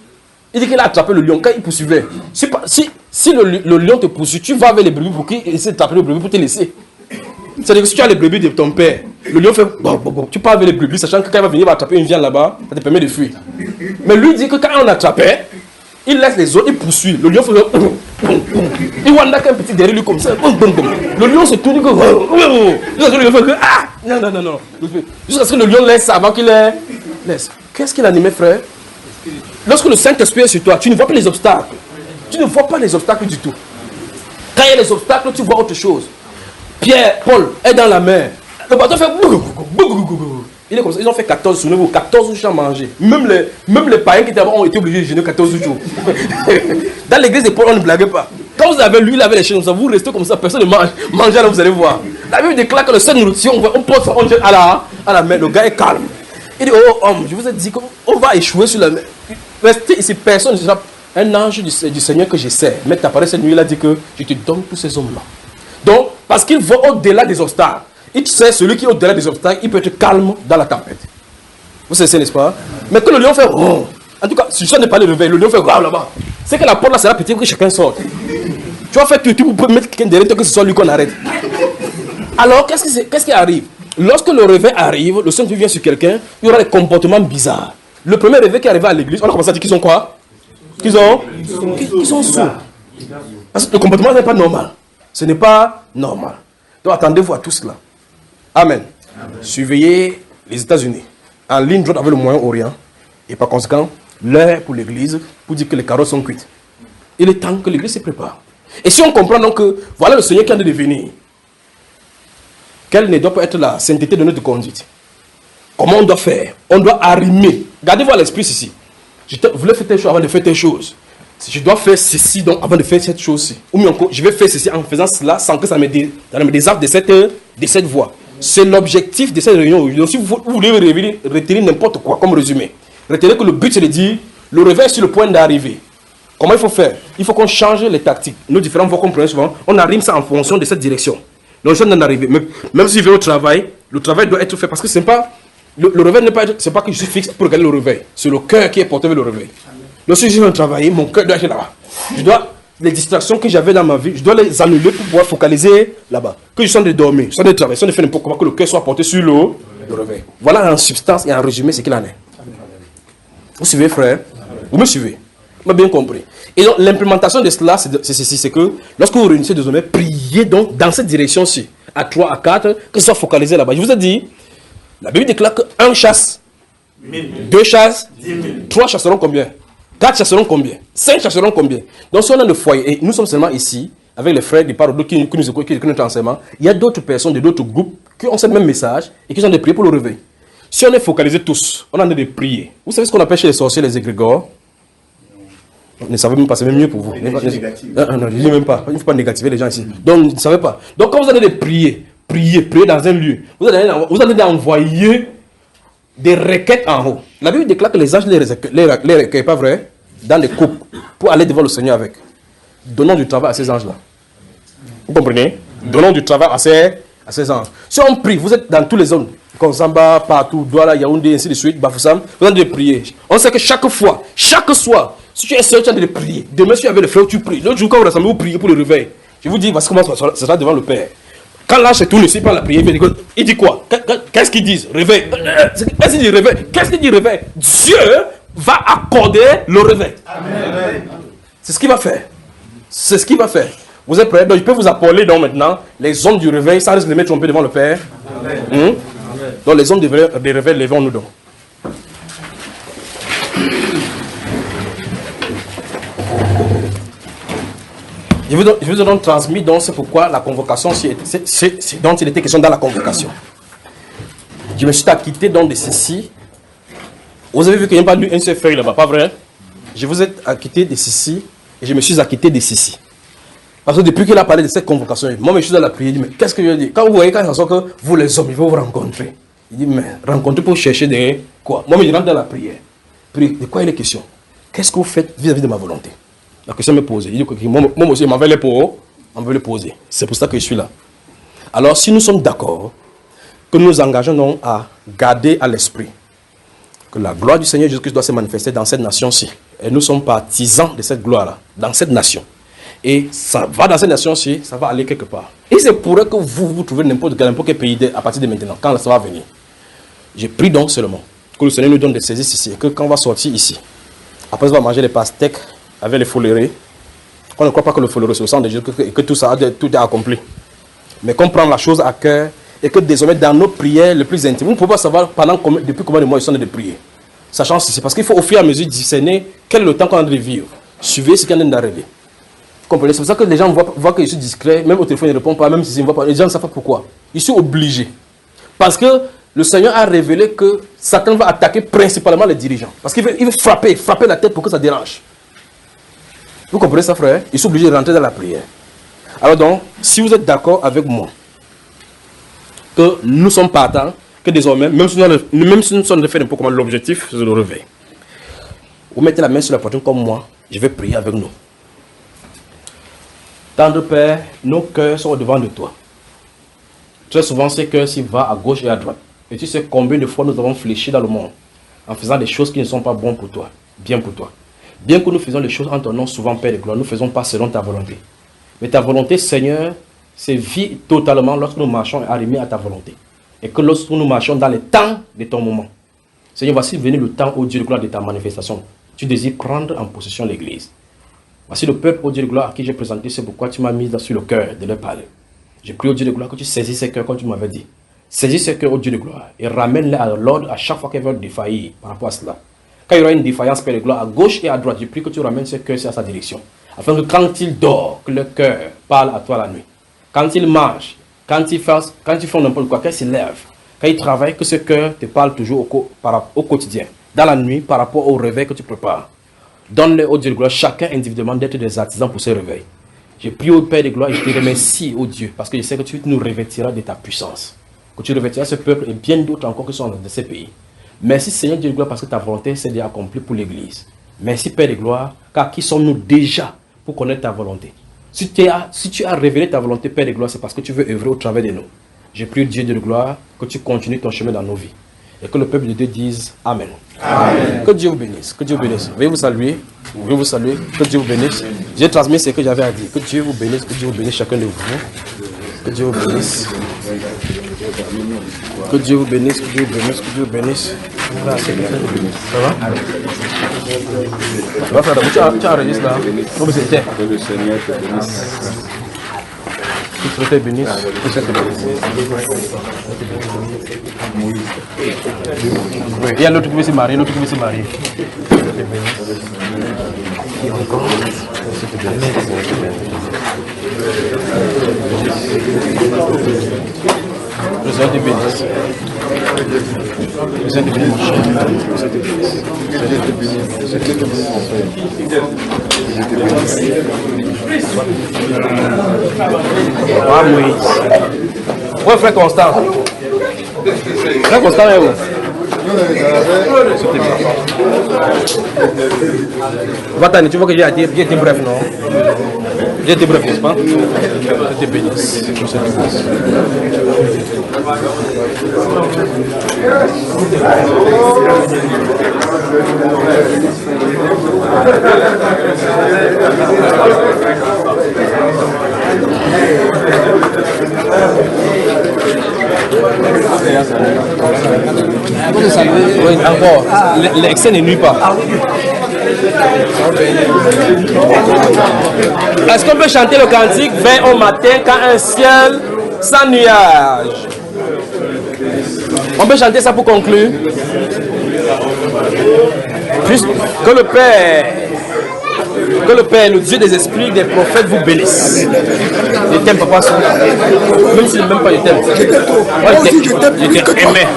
Il dit qu'il a attrapé le lion quand il poursuivait. Si le lion te poursuit, tu vas avec les brebis pour qu'il essaie d'attraper le brebis pour te laisser. C'est-à-dire que si tu as les brebis de ton père, le lion fait tu pars avec les brebis, sachant que quand il va venir, il va attraper une viande là-bas, ça te permet de fuir. Mais lui dit que quand on attrapait, il laisse les autres, il poursuit. Le lion fait il voit un petit derrière lui comme ça. Le lion se tourne comme jusqu'à ce que le lion fait non. Jusqu'à ce que le lion laisse avant qu'il laisse. Qu'est-ce qu'il animait, frère? Lorsque le Saint-Esprit est sur toi, tu ne vois pas les obstacles. Tu ne vois pas les obstacles du tout. Quand il y a les obstacles, tu vois autre chose. Paul est dans la mer. Le bateau fait il est comme ça. Ils ont fait 14 jours, 14 jours à manger. Même les païens qui étaient avant ont été obligés de jeûner 14 jours. Dans l'église de Paul, on ne blaguait pas. Quand vous avez lui, il avait les chaînes comme ça, vous restez comme ça, personne ne mange. Mangez là, vous allez voir. La Bible déclare que le seul nourriture, on porte ça, on jette à la mer. Le gars est calme. Il dit, oh homme, je vous ai dit qu'on va échouer sur la mer. Restez ici, personne ne sera. Un ange du Seigneur que j'essaie. Mais tu apparais cette nuit, il a dit que je te donne tous ces hommes-là. Donc, parce qu'il va au-delà des obstacles. Il sait, celui qui est au-delà des obstacles, il peut être calme dans la tempête. Vous savez, n'est-ce pas? Mais que le lion fait en tout cas, si je ne pas le réveil, le lion fait là-bas. C'est que la porte là sera petite pour que chacun sorte. Tu vas faire tout, tu peux mettre quelqu'un derrière toi que ce soit lui qu'on arrête. Alors, qu'est-ce qui arrive? Lorsque le réveil arrive, le Saint-Esprit vient sur quelqu'un, il y aura des comportements bizarres. Le premier réveil qui est arrivé à l'église, on a commencé à dire qu'ils sont quoi? Qu'ils sont sourds. Parce que le comportement n'est pas normal. Ce n'est pas normal. Donc attendez-vous à tout cela. Amen. Surveillez les États-Unis en ligne droite avec le Moyen-Orient et par conséquent, l'heure pour l'église pour dire que les carottes sont cuites. Il est temps que l'église se prépare. Et si on comprend donc que voilà le Seigneur qui a de venir, quelle ne doit pas être la sainteté de notre conduite? Comment on doit faire? On doit arrimer. Gardez-vous à l'esprit ici. Je voulais faire telle chose avant de faire telle chose. Si je dois faire ceci donc avant de faire cette chose-ci. Ou mieux encore, je vais faire ceci en faisant cela sans que ça me désarme de cette voie. C'est l'objectif de cette réunion. Donc si vous voulez retenir n'importe quoi comme résumé, retenez que le but c'est de dire, Le réveil est sur le point d'arriver. Comment il faut faire? Il faut qu'on change les tactiques. Nos différentes voix qu'on prenait souvent, on arrive ça en fonction de cette direction. Donc, je viens d'en arriver. Même si je vais au travail, le travail doit être fait parce que c'est pas. Le réveil n'est pas. C'est pas que je suis fixe pour regarder le réveil. C'est le cœur qui est porté vers le réveil. Lorsque je viens de travailler, mon cœur doit être là-bas. Je dois. Les distractions que j'avais dans ma vie, je dois les annuler pour pouvoir focaliser là-bas. Que je sois de dormir, je sois de travailler, je sois de faire n'importe quoi, que le cœur soit porté sur le réveil. Voilà en substance et en résumé ce qu'il en est. Vous suivez, frère? Vous me suivez? Vous m'avez bien compris. Et donc, l'implémentation de cela, c'est que lorsque vous réunissez désormais, priez donc dans cette direction-ci, à 3, à 4, que ce soit focalisé là-bas. Je vous ai dit, la Bible déclare qu'un chasse, 2 chasses, 3 chasseront combien? 4 chasseront combien? 5 chasseront combien? Donc, si on a le foyer, et nous sommes seulement ici, avec les frères des paroles qui nous écoutent, qui écoutent notre enseignement, il y a d'autres personnes, d'autres groupes qui ont ce même message et qui sont de prier pour le réveil. Si on est focalisé tous, on en est de prier. Vous savez ce qu'on appelle chez les sorciers, les égrégores? Ne savez même pas, c'est même mieux pour vous. Non, je ne dis même pas. Il ne faut pas négativer les gens ici. Donc, vous ne savez pas. Donc, quand vous allez prier dans un lieu, vous allez envoyer des requêtes en haut. La Bible déclare que les anges les recueillent, pas vrai, dans les coupes, pour aller devant le Seigneur avec. Donnons du travail à ces anges-là. Vous comprenez? Donnons du travail à ces anges. Si on prie, vous êtes dans toutes les zones, Konsamba, partout, Douala, Yaoundé, ainsi de suite, Bafoussam, vous allez prier. On sait que chaque fois, chaque soir, si tu es seul, tu as de prier. Demain, si tu es avec le frère, tu pries. L'autre jour, quand vous rassemblez, vous priez pour le réveil. Je vous dis, voici comment ça sera devant le Père. Quand l'ange se tourne ici par la prière, il dit quoi? Qu'est-ce qu'il dit? Réveil. Qu'est-ce qu'il dit réveil? Qu'est-ce qu'il dit réveil? Dieu va accorder le réveil. Amen. C'est ce qu'il va faire. C'est ce qu'il va faire. Vous êtes prêts? Donc, je peux vous appeler donc maintenant les zones du réveil. Ça risque de mettre un peu devant le Père. Amen. Donc, les zones du réveil, levons-nous donc. Je vous ai donc transmis, donc c'est pourquoi la convocation, c'est dont il était question dans la convocation. Je me suis acquitté donc de ceci. Vous avez vu qu'il n'y a pas lu une seule feuille là-bas, pas vrai? Je vous ai acquitté de ceci et je me suis acquitté de ceci. Parce que depuis qu'il a parlé de cette convocation, moi je suis dans la prière, je dis, mais qu'est-ce que je dis? Quand vous voyez quand ça sort que vous les hommes, il faut vous rencontrer. Il dit, mais rencontrer pour chercher des quoi? Moi je rentre dans la prière. Puis, de quoi il est question? Qu'est-ce que vous faites vis-à-vis de ma volonté? La question m'est posée. Il dit que moi aussi, il m'avait les poser. C'est pour ça que je suis là. Alors, si nous sommes d'accord que nous nous engageons donc à garder à l'esprit que la gloire du Seigneur Jésus-Christ doit se manifester dans cette nation-ci, et nous sommes partisans de cette gloire-là, dans cette nation, et ça va dans cette nation-ci, ça va aller quelque part. Et c'est pour que vous trouvez n'importe quel pays à partir de maintenant, quand ça va venir. Je prie donc seulement que le Seigneur nous donne des saisies ici, et que quand on va sortir ici, après on va manger les pastèques avec les folérés, qu'on ne croit pas que le foléré c'est le sang de Jésus et que tout ça, tout est accompli. Mais qu'on prend la chose à cœur et que désormais dans nos prières les plus intimes, vous ne pouvez pas savoir depuis combien de mois ils sont en train de prier. Sachant ceci, parce qu'il faut au fur et à mesure discerner quel est le temps qu'on est en train de vivre. Suivez ce qui est en train d'arriver. Vous comprenez? C'est pour ça que les gens voient que je suis discret, même au téléphone ils ne répondent pas, même s'ils ne voient pas. Les gens ne savent pas pourquoi. Ils sont obligés. Parce que le Seigneur a révélé que Satan va attaquer principalement les dirigeants. Parce qu'il veut frapper la tête pour que ça dérange. Vous comprenez ça, frère? Ils sont obligés de rentrer dans la prière. Alors donc, si vous êtes d'accord avec moi, que nous sommes partants, que désormais, même si nous sommes de faire un peu comme l'objectif, c'est le réveil. Vous mettez la main sur la poitrine comme moi, je vais prier avec nous. Tendre Père, nos cœurs sont au-devant de toi. Très souvent, ces cœurs s'y vont à gauche et à droite. Et tu sais combien de fois nous avons fléchi dans le monde en faisant des choses qui ne sont pas bonnes pour toi, bien pour toi. Bien que nous faisons les choses en ton nom, souvent Père de gloire, nous ne faisons pas selon ta volonté. Mais ta volonté, Seigneur, c'est vie totalement lorsque nous marchons arrimés à ta volonté. Et que lorsque nous marchons dans les temps de ton moment. Seigneur, voici venir le temps, ô Dieu de gloire, de ta manifestation. Tu désires prendre en possession l'Église. Voici le peuple, ô Dieu de gloire, à qui j'ai présenté, c'est pourquoi tu m'as mis sur le cœur de leur parler. Je prie, ô Dieu de gloire, que tu saisis ces cœurs comme tu m'avais dit. Saisis ces cœurs, ô Dieu de gloire, et ramène-les à l'ordre à chaque fois qu'ils veulent défaillir par rapport à cela. Quand il y aura une défaillance, Père de gloire, à gauche et à droite, je prie que tu ramènes ce cœur à sa direction. Afin que quand il dort, que le cœur parle à toi la nuit. Quand il mange, quand il fait n'importe quoi, qu'il s'élève, quand il travaille, que ce cœur te parle toujours au quotidien. Dans la nuit, par rapport au réveil que tu prépares. Donne-le au Dieu de gloire, chacun individuellement, d'être des artisans pour ce réveil. Je prie au Père de gloire et je te remercie, au Dieu, parce que je sais que tu nous revêtiras de ta puissance. Que tu revêtiras ce peuple et bien d'autres encore qui sont dans ces pays. Merci Seigneur Dieu de gloire parce que ta volonté s'est déjà accomplie pour l'Église. Merci Père de gloire, car qui sommes-nous déjà pour connaître ta volonté? Si tu as révélé ta volonté, Père de gloire, c'est parce que tu veux œuvrer au travers de nous. Je prie Dieu de gloire que tu continues ton chemin dans nos vies. Et que le peuple de Dieu dise Amen. Amen. Que Dieu vous bénisse. Que Dieu vous bénisse. Veuillez vous saluer. Veuillez vous saluer. Que Dieu vous bénisse. J'ai transmis ce que j'avais à dire. Que Dieu vous bénisse. Que Dieu vous bénisse chacun de vous. Que Dieu vous bénisse. Que Dieu vous bénisse. Que Dieu vous bénisse. Que Dieu vous bénisse. Ça va? Va faire d'abord. Tu enregistres là. Comme c'était. Que le Seigneur te bénisse. Que le Seigneur te bénisse. Il y a l'autre qui veut se marier. L'autre qui veut se marier. Le Seigneur te bénisse. Le Seigneur te bénisse, mon cher. Le Seigneur te bénisse. Le Seigneur te bénisse. Le Seigneur te bénisse, mon frère. Le Seigneur te bénisse. Ah, Moïse. Ouais, frère Constant. Frère Constant est où? Va-t'en, tu vois que j'ai été bref, non? J'ai été bref, n'est-ce pas? Je te bénisse. Je te bénisse. Oui, encore. L'excès ne nuit pas. Est-ce qu'on peut chanter le cantique vers au matin quand un ciel sans nuage? On peut chanter ça pour conclure. Juste que le Père, le Dieu des esprits, des prophètes vous bénisse. Je t'aime, papa. Même si même pas je t'aime. Je t'ai aimé.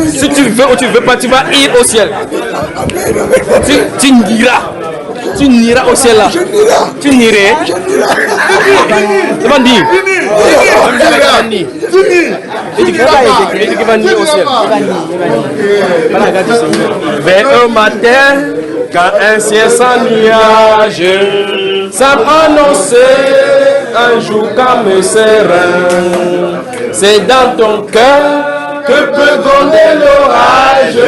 Si tu veux ou tu veux pas, tu vas ir au ciel. Tu n'iras. Tu n'iras au ciel là. Tu n'irais. Comment dire? Il dit qu'il va nier au ciel. Vers un matin, quand un ciel sans nuage semble annoncer un jour comme serein, c'est dans ton cœur que peut gronder l'orage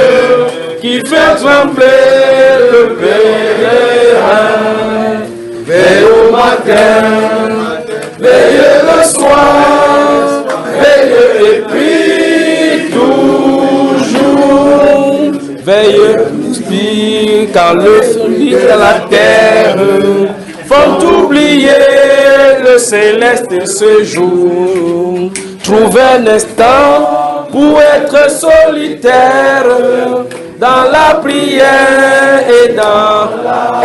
qui fait trembler le pèlerin. Veille au matin, veille le soir, veille et prie toujours. Veille, puis quand le soleil de la terre font oublier le céleste ce jour. Trouve un instant pour être solitaire dans la prière et dans...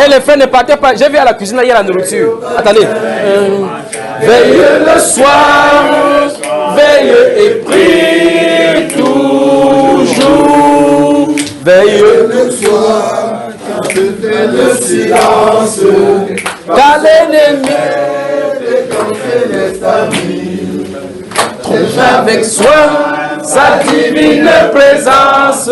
Et les frères ne partaient pas. J'ai vu à la cuisine, il y a la nourriture. Attendez. Veille le soir, veille et prie toujours. Veille le soir, quand je fais le silence, car l'ennemi déconfie ta vie. Trouve avec soin sa divine présence,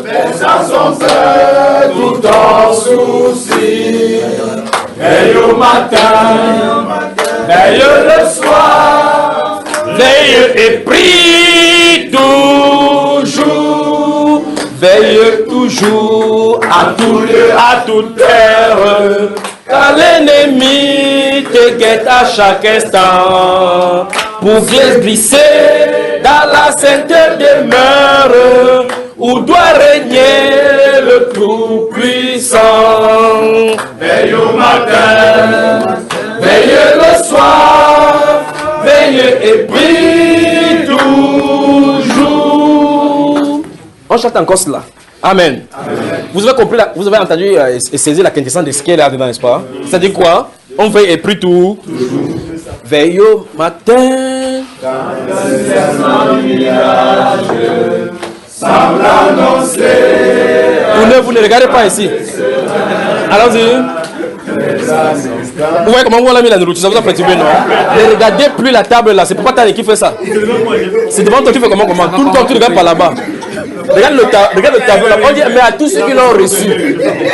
baissant son cœur tout en souci. Veille au matin, veille le soir, veille et prie toujours. Veille toujours à tout lieu, à toute heure, car l'ennemi te guette à chaque instant pour glisser dans la sainte demeure où doit régner le Tout-Puissant. Veille au matin, veille le soir, veille et prie toujours. On chante encore cela. Amen. Amen. Vous avez compris, vous avez entendu et saisi la quintessence de ce qu'il y a là-dedans, n'est-ce pas? C'est-à-dire quoi? On veille et prie tout. Veille au matin, quand le ciel sans nuage semble annoncer. Vous ne regardez pas ici. Allons-y. Vous voyez comment on a mis la nourriture, ça vous a perturbé, non? Ne regardez plus la table là, c'est pourquoi t'as qui fait ça. C'est devant toi, tu fais comment? Tout le temps, tu regardes par là-bas. Regarde le tableau là. On dit, mais à tous ceux qui l'ont reçu,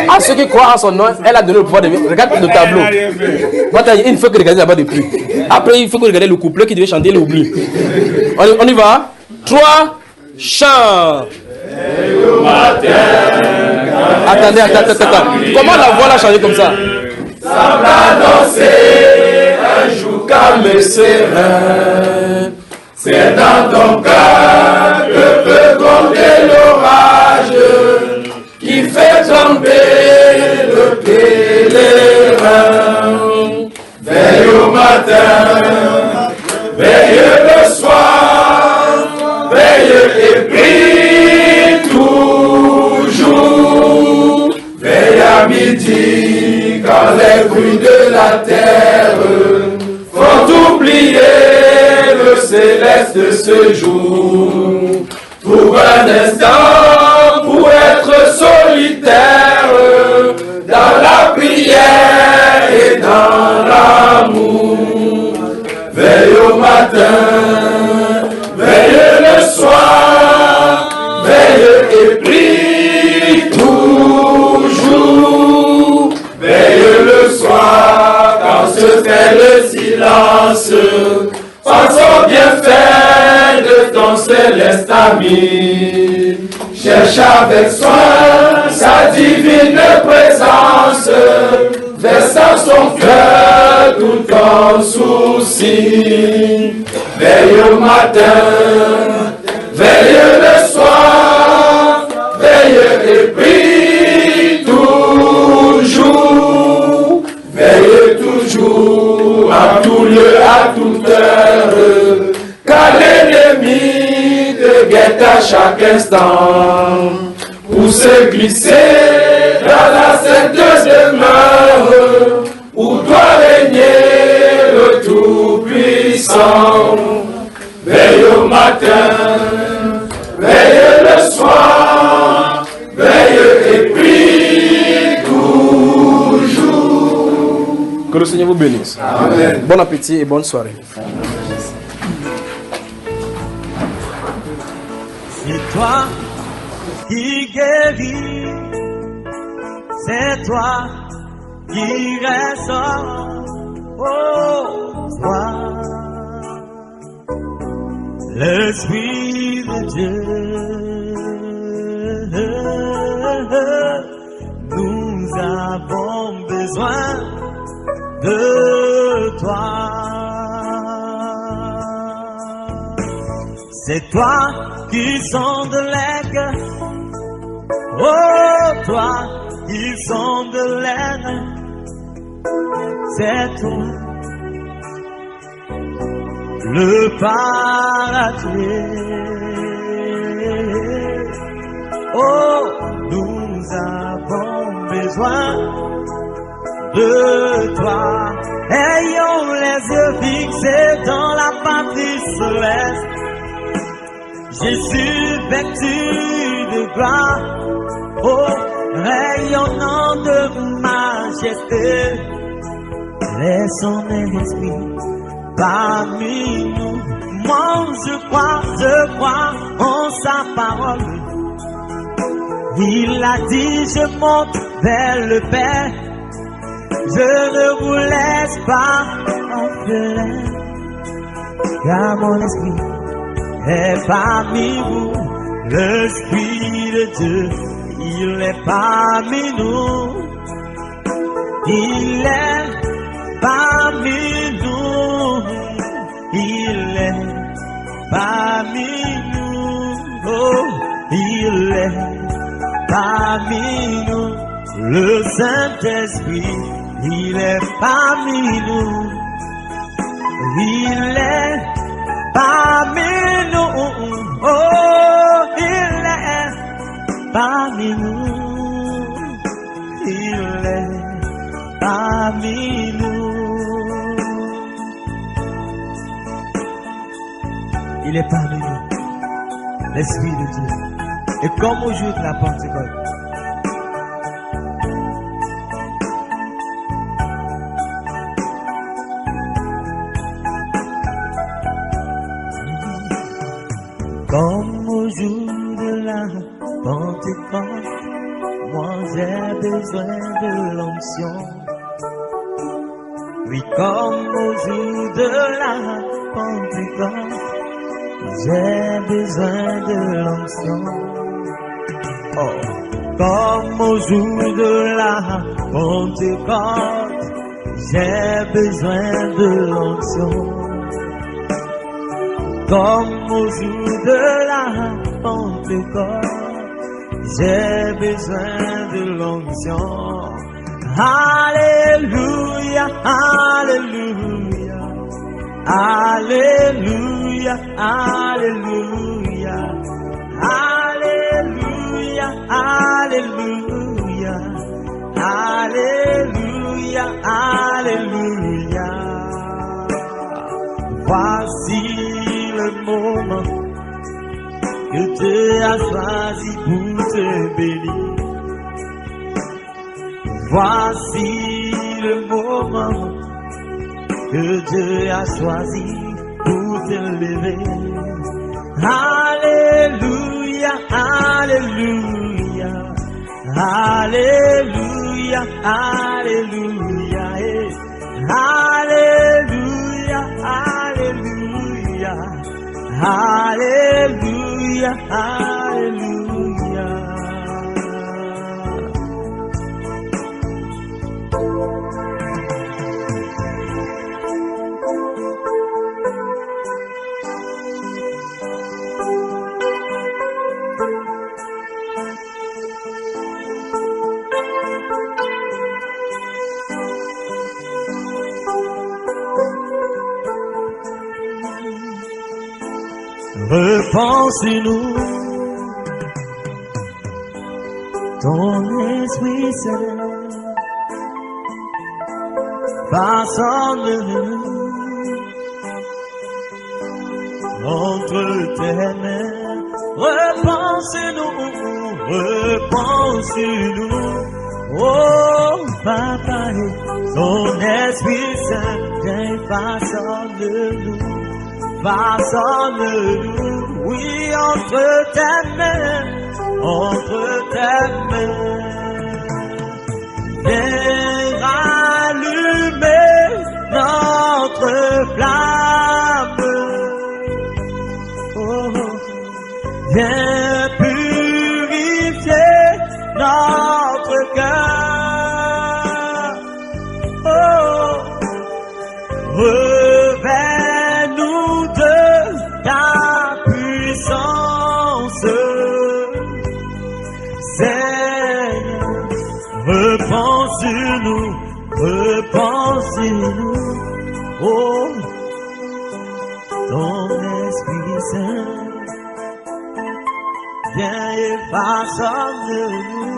à ceux qui croient en son nom, elle a donné le pouvoir de vivre. Regarde le tableau. Il ne faut que regarder là-bas depuis. Après, il faut que regarder le couplet qui devait chanter, il oublie. On y va. 3, chant. Attendez. Comment la voix l'a changé comme ça? Ça m'a annoncé un jour calme et serein. C'est dans ton cœur que peut gronder l'orage qui fait trembler le pèlerin. Veille au matin, veille le soir, veille et prie toujours. Veille à midi quand les bruits de la terre font oublier le céleste de ce jour. Trouve un instant pour être solitaire dans la prière et dans l'amour. Veille au matin, veille le soir, veille et prie toujours. Veille le soir quand se fait le silence. Pense au bienfait de ton céleste ami. Cherche avec soin sa divine présence. Verse à son cœur tout ton souci. Veille au matin, veille le soir, veille et prie toujours. Veille toujours, à tout lieu, à toute heure, car l'ennemi te guette à chaque instant, pour se glisser dans la sainte demeure, où doit régner le Tout-Puissant. Veille au matin, veille le soir, veille et prie toujours. Que le Seigneur vous bénisse. Amen. Bon appétit et bonne soirée. C'est toi qui guéris, c'est toi qui ressort, oh toi, l'Esprit de Dieu. Nous avons besoin de toi. C'est toi qui sonde l'air, oh toi qui sonde l'air, c'est toi le paradis. Oh, nous avons besoin de toi. Ayons les yeux fixés dans la patrie céleste. Jésus vêtu de gloire, oh, rayonnant de majesté, laisse son esprit parmi nous. Moi je crois en sa parole. Il a dit je monte vers le Père, je ne vous laisse pas orphelin, car mon esprit est parmi vous, l'Esprit de Dieu, il est parmi nous, il est parmi nous, il est parmi nous, oh, il est parmi nous, le Saint-Esprit, il est parmi nous, il est parmi nous, oh, il est parmi nous, il est parmi nous, il est parmi nous, l'Esprit de Dieu. Et comme au jour de la Pentecôte, comme au jour de la Pentecôte, moi j'ai besoin de l'onction. Oui, comme au jour de la Pentecôte, j'ai besoin de l'onction. Oh, comme au jour de la Pentecôte, j'ai besoin de l'onction. Comme au jour de la Pentecôte, j'ai besoin de l'onction. Alléluia, alléluia, alléluia, alléluia, alléluia, alléluia, alléluia, alléluia. Voici le moment que Dieu a choisi pour te bénir. Voici le moment que Dieu a choisi pour te lever. Alléluia, alléluia, alléluia, alléluia, alléluia, alléluia, alléluia, alléluia. Repense-nous, ton Esprit Saint, façonne-nous entre tes mains. Repense-nous, repense-nous, oh Papa, ton Esprit Saint, viens façonne-nous. Façonne-nous, oui, entre tes mains, entre tes mains. Viens rallumer notre flamme. Oh, viens purifier notre cœur. Oh, revers-nous de ta puissance, Seigneur. Repense-nous, repense-nous, oh, ton Esprit Saint, viens et façonne-nous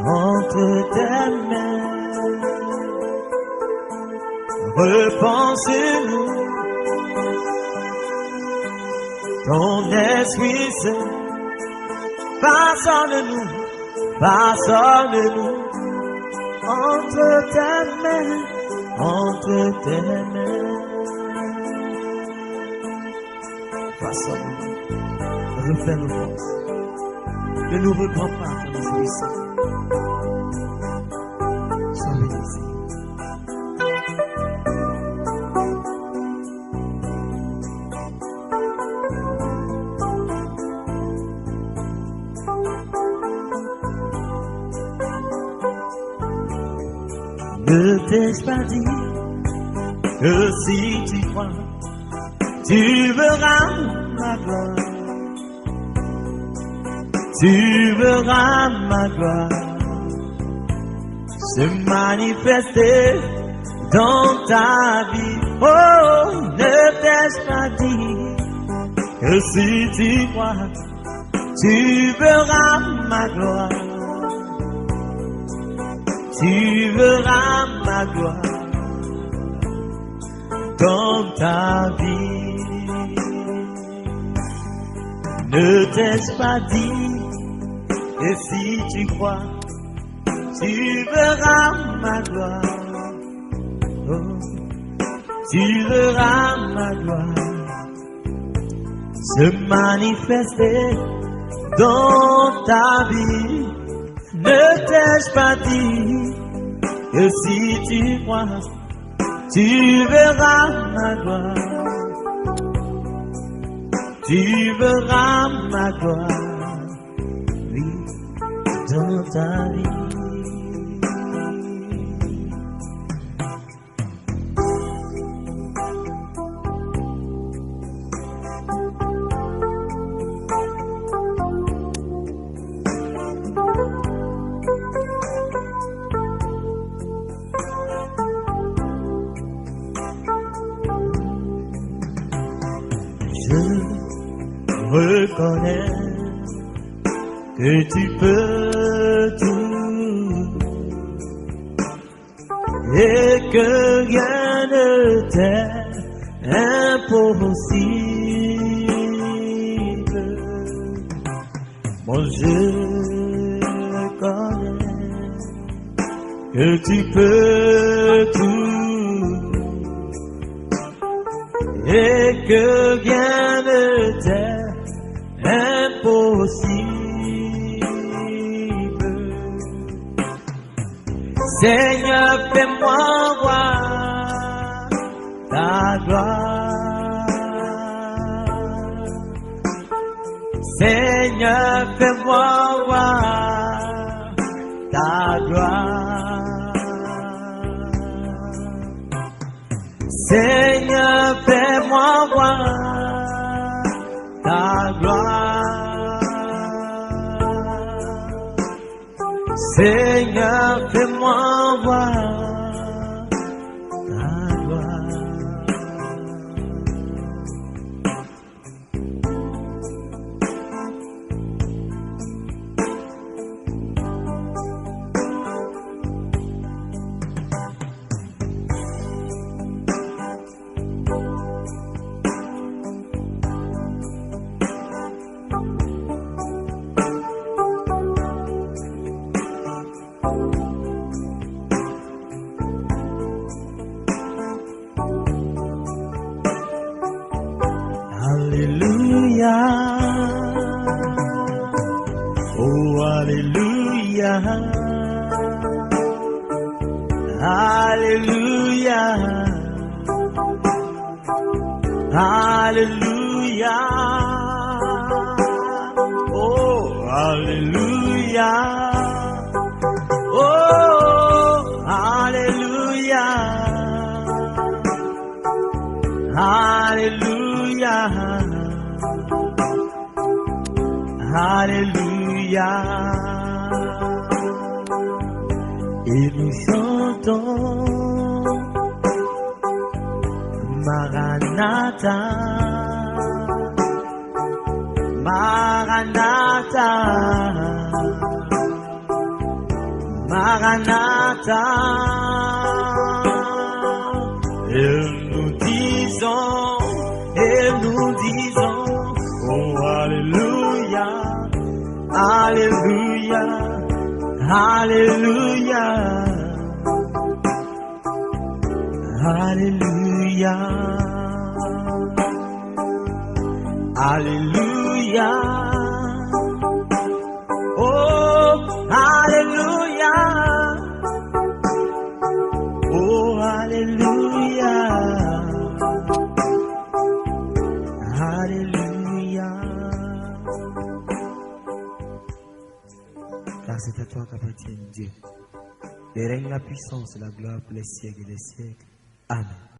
entre tes mains. Repense-nous, ton Esprit Saint, façonne-nous, façonne-nous entre tes mains, entre tes mains. Façonne-nous, refais-nous force, ne nous reprends pas ton Esprit Saint. Sois béni. Ne t'ai-je pas dit que si tu crois, tu verras ma gloire, tu verras ma gloire se manifester dans ta vie. Oh, ne t'ai-je pas dit que si tu crois, tu verras ma gloire. Tu verras ma gloire dans ta vie. Ne t'ai-je pas dit que si tu crois, tu verras ma gloire. Oh, tu verras ma gloire se manifester dans ta vie. Ne t'ai-je pas dit que si tu crois, tu verras ma gloire. Tu verras ma gloire, oui, dans ta vie. Reconnais que tu peux tout et que rien ne t'est impossible. Moi je reconnais que tu peux tout et que rien ne t'est impossible. Seigneur, fais-moi voir ta gloire. Seigneur, fais-moi voir ta gloire. Seigneur, fais-moi voir ta gloire. Seigneur, fais-moi voir ta gloire. Alléluia, oh Alléluia, Alléluia, Alléluia, oh Alléluia, oh Alléluia, Alléluia, Alléluia. Et nous chantons Maranatha, Maranatha, Maranatha. Et nous disons, oh Alléluia, Alléluia, Alléluia, Alléluia, Alléluia, oh Alléluia, oh Alléluia, Alléluia. Car c'est à toi qu'appartient Dieu. Le règne, la puissance et la gloire pour les siècles et les siècles. Amen.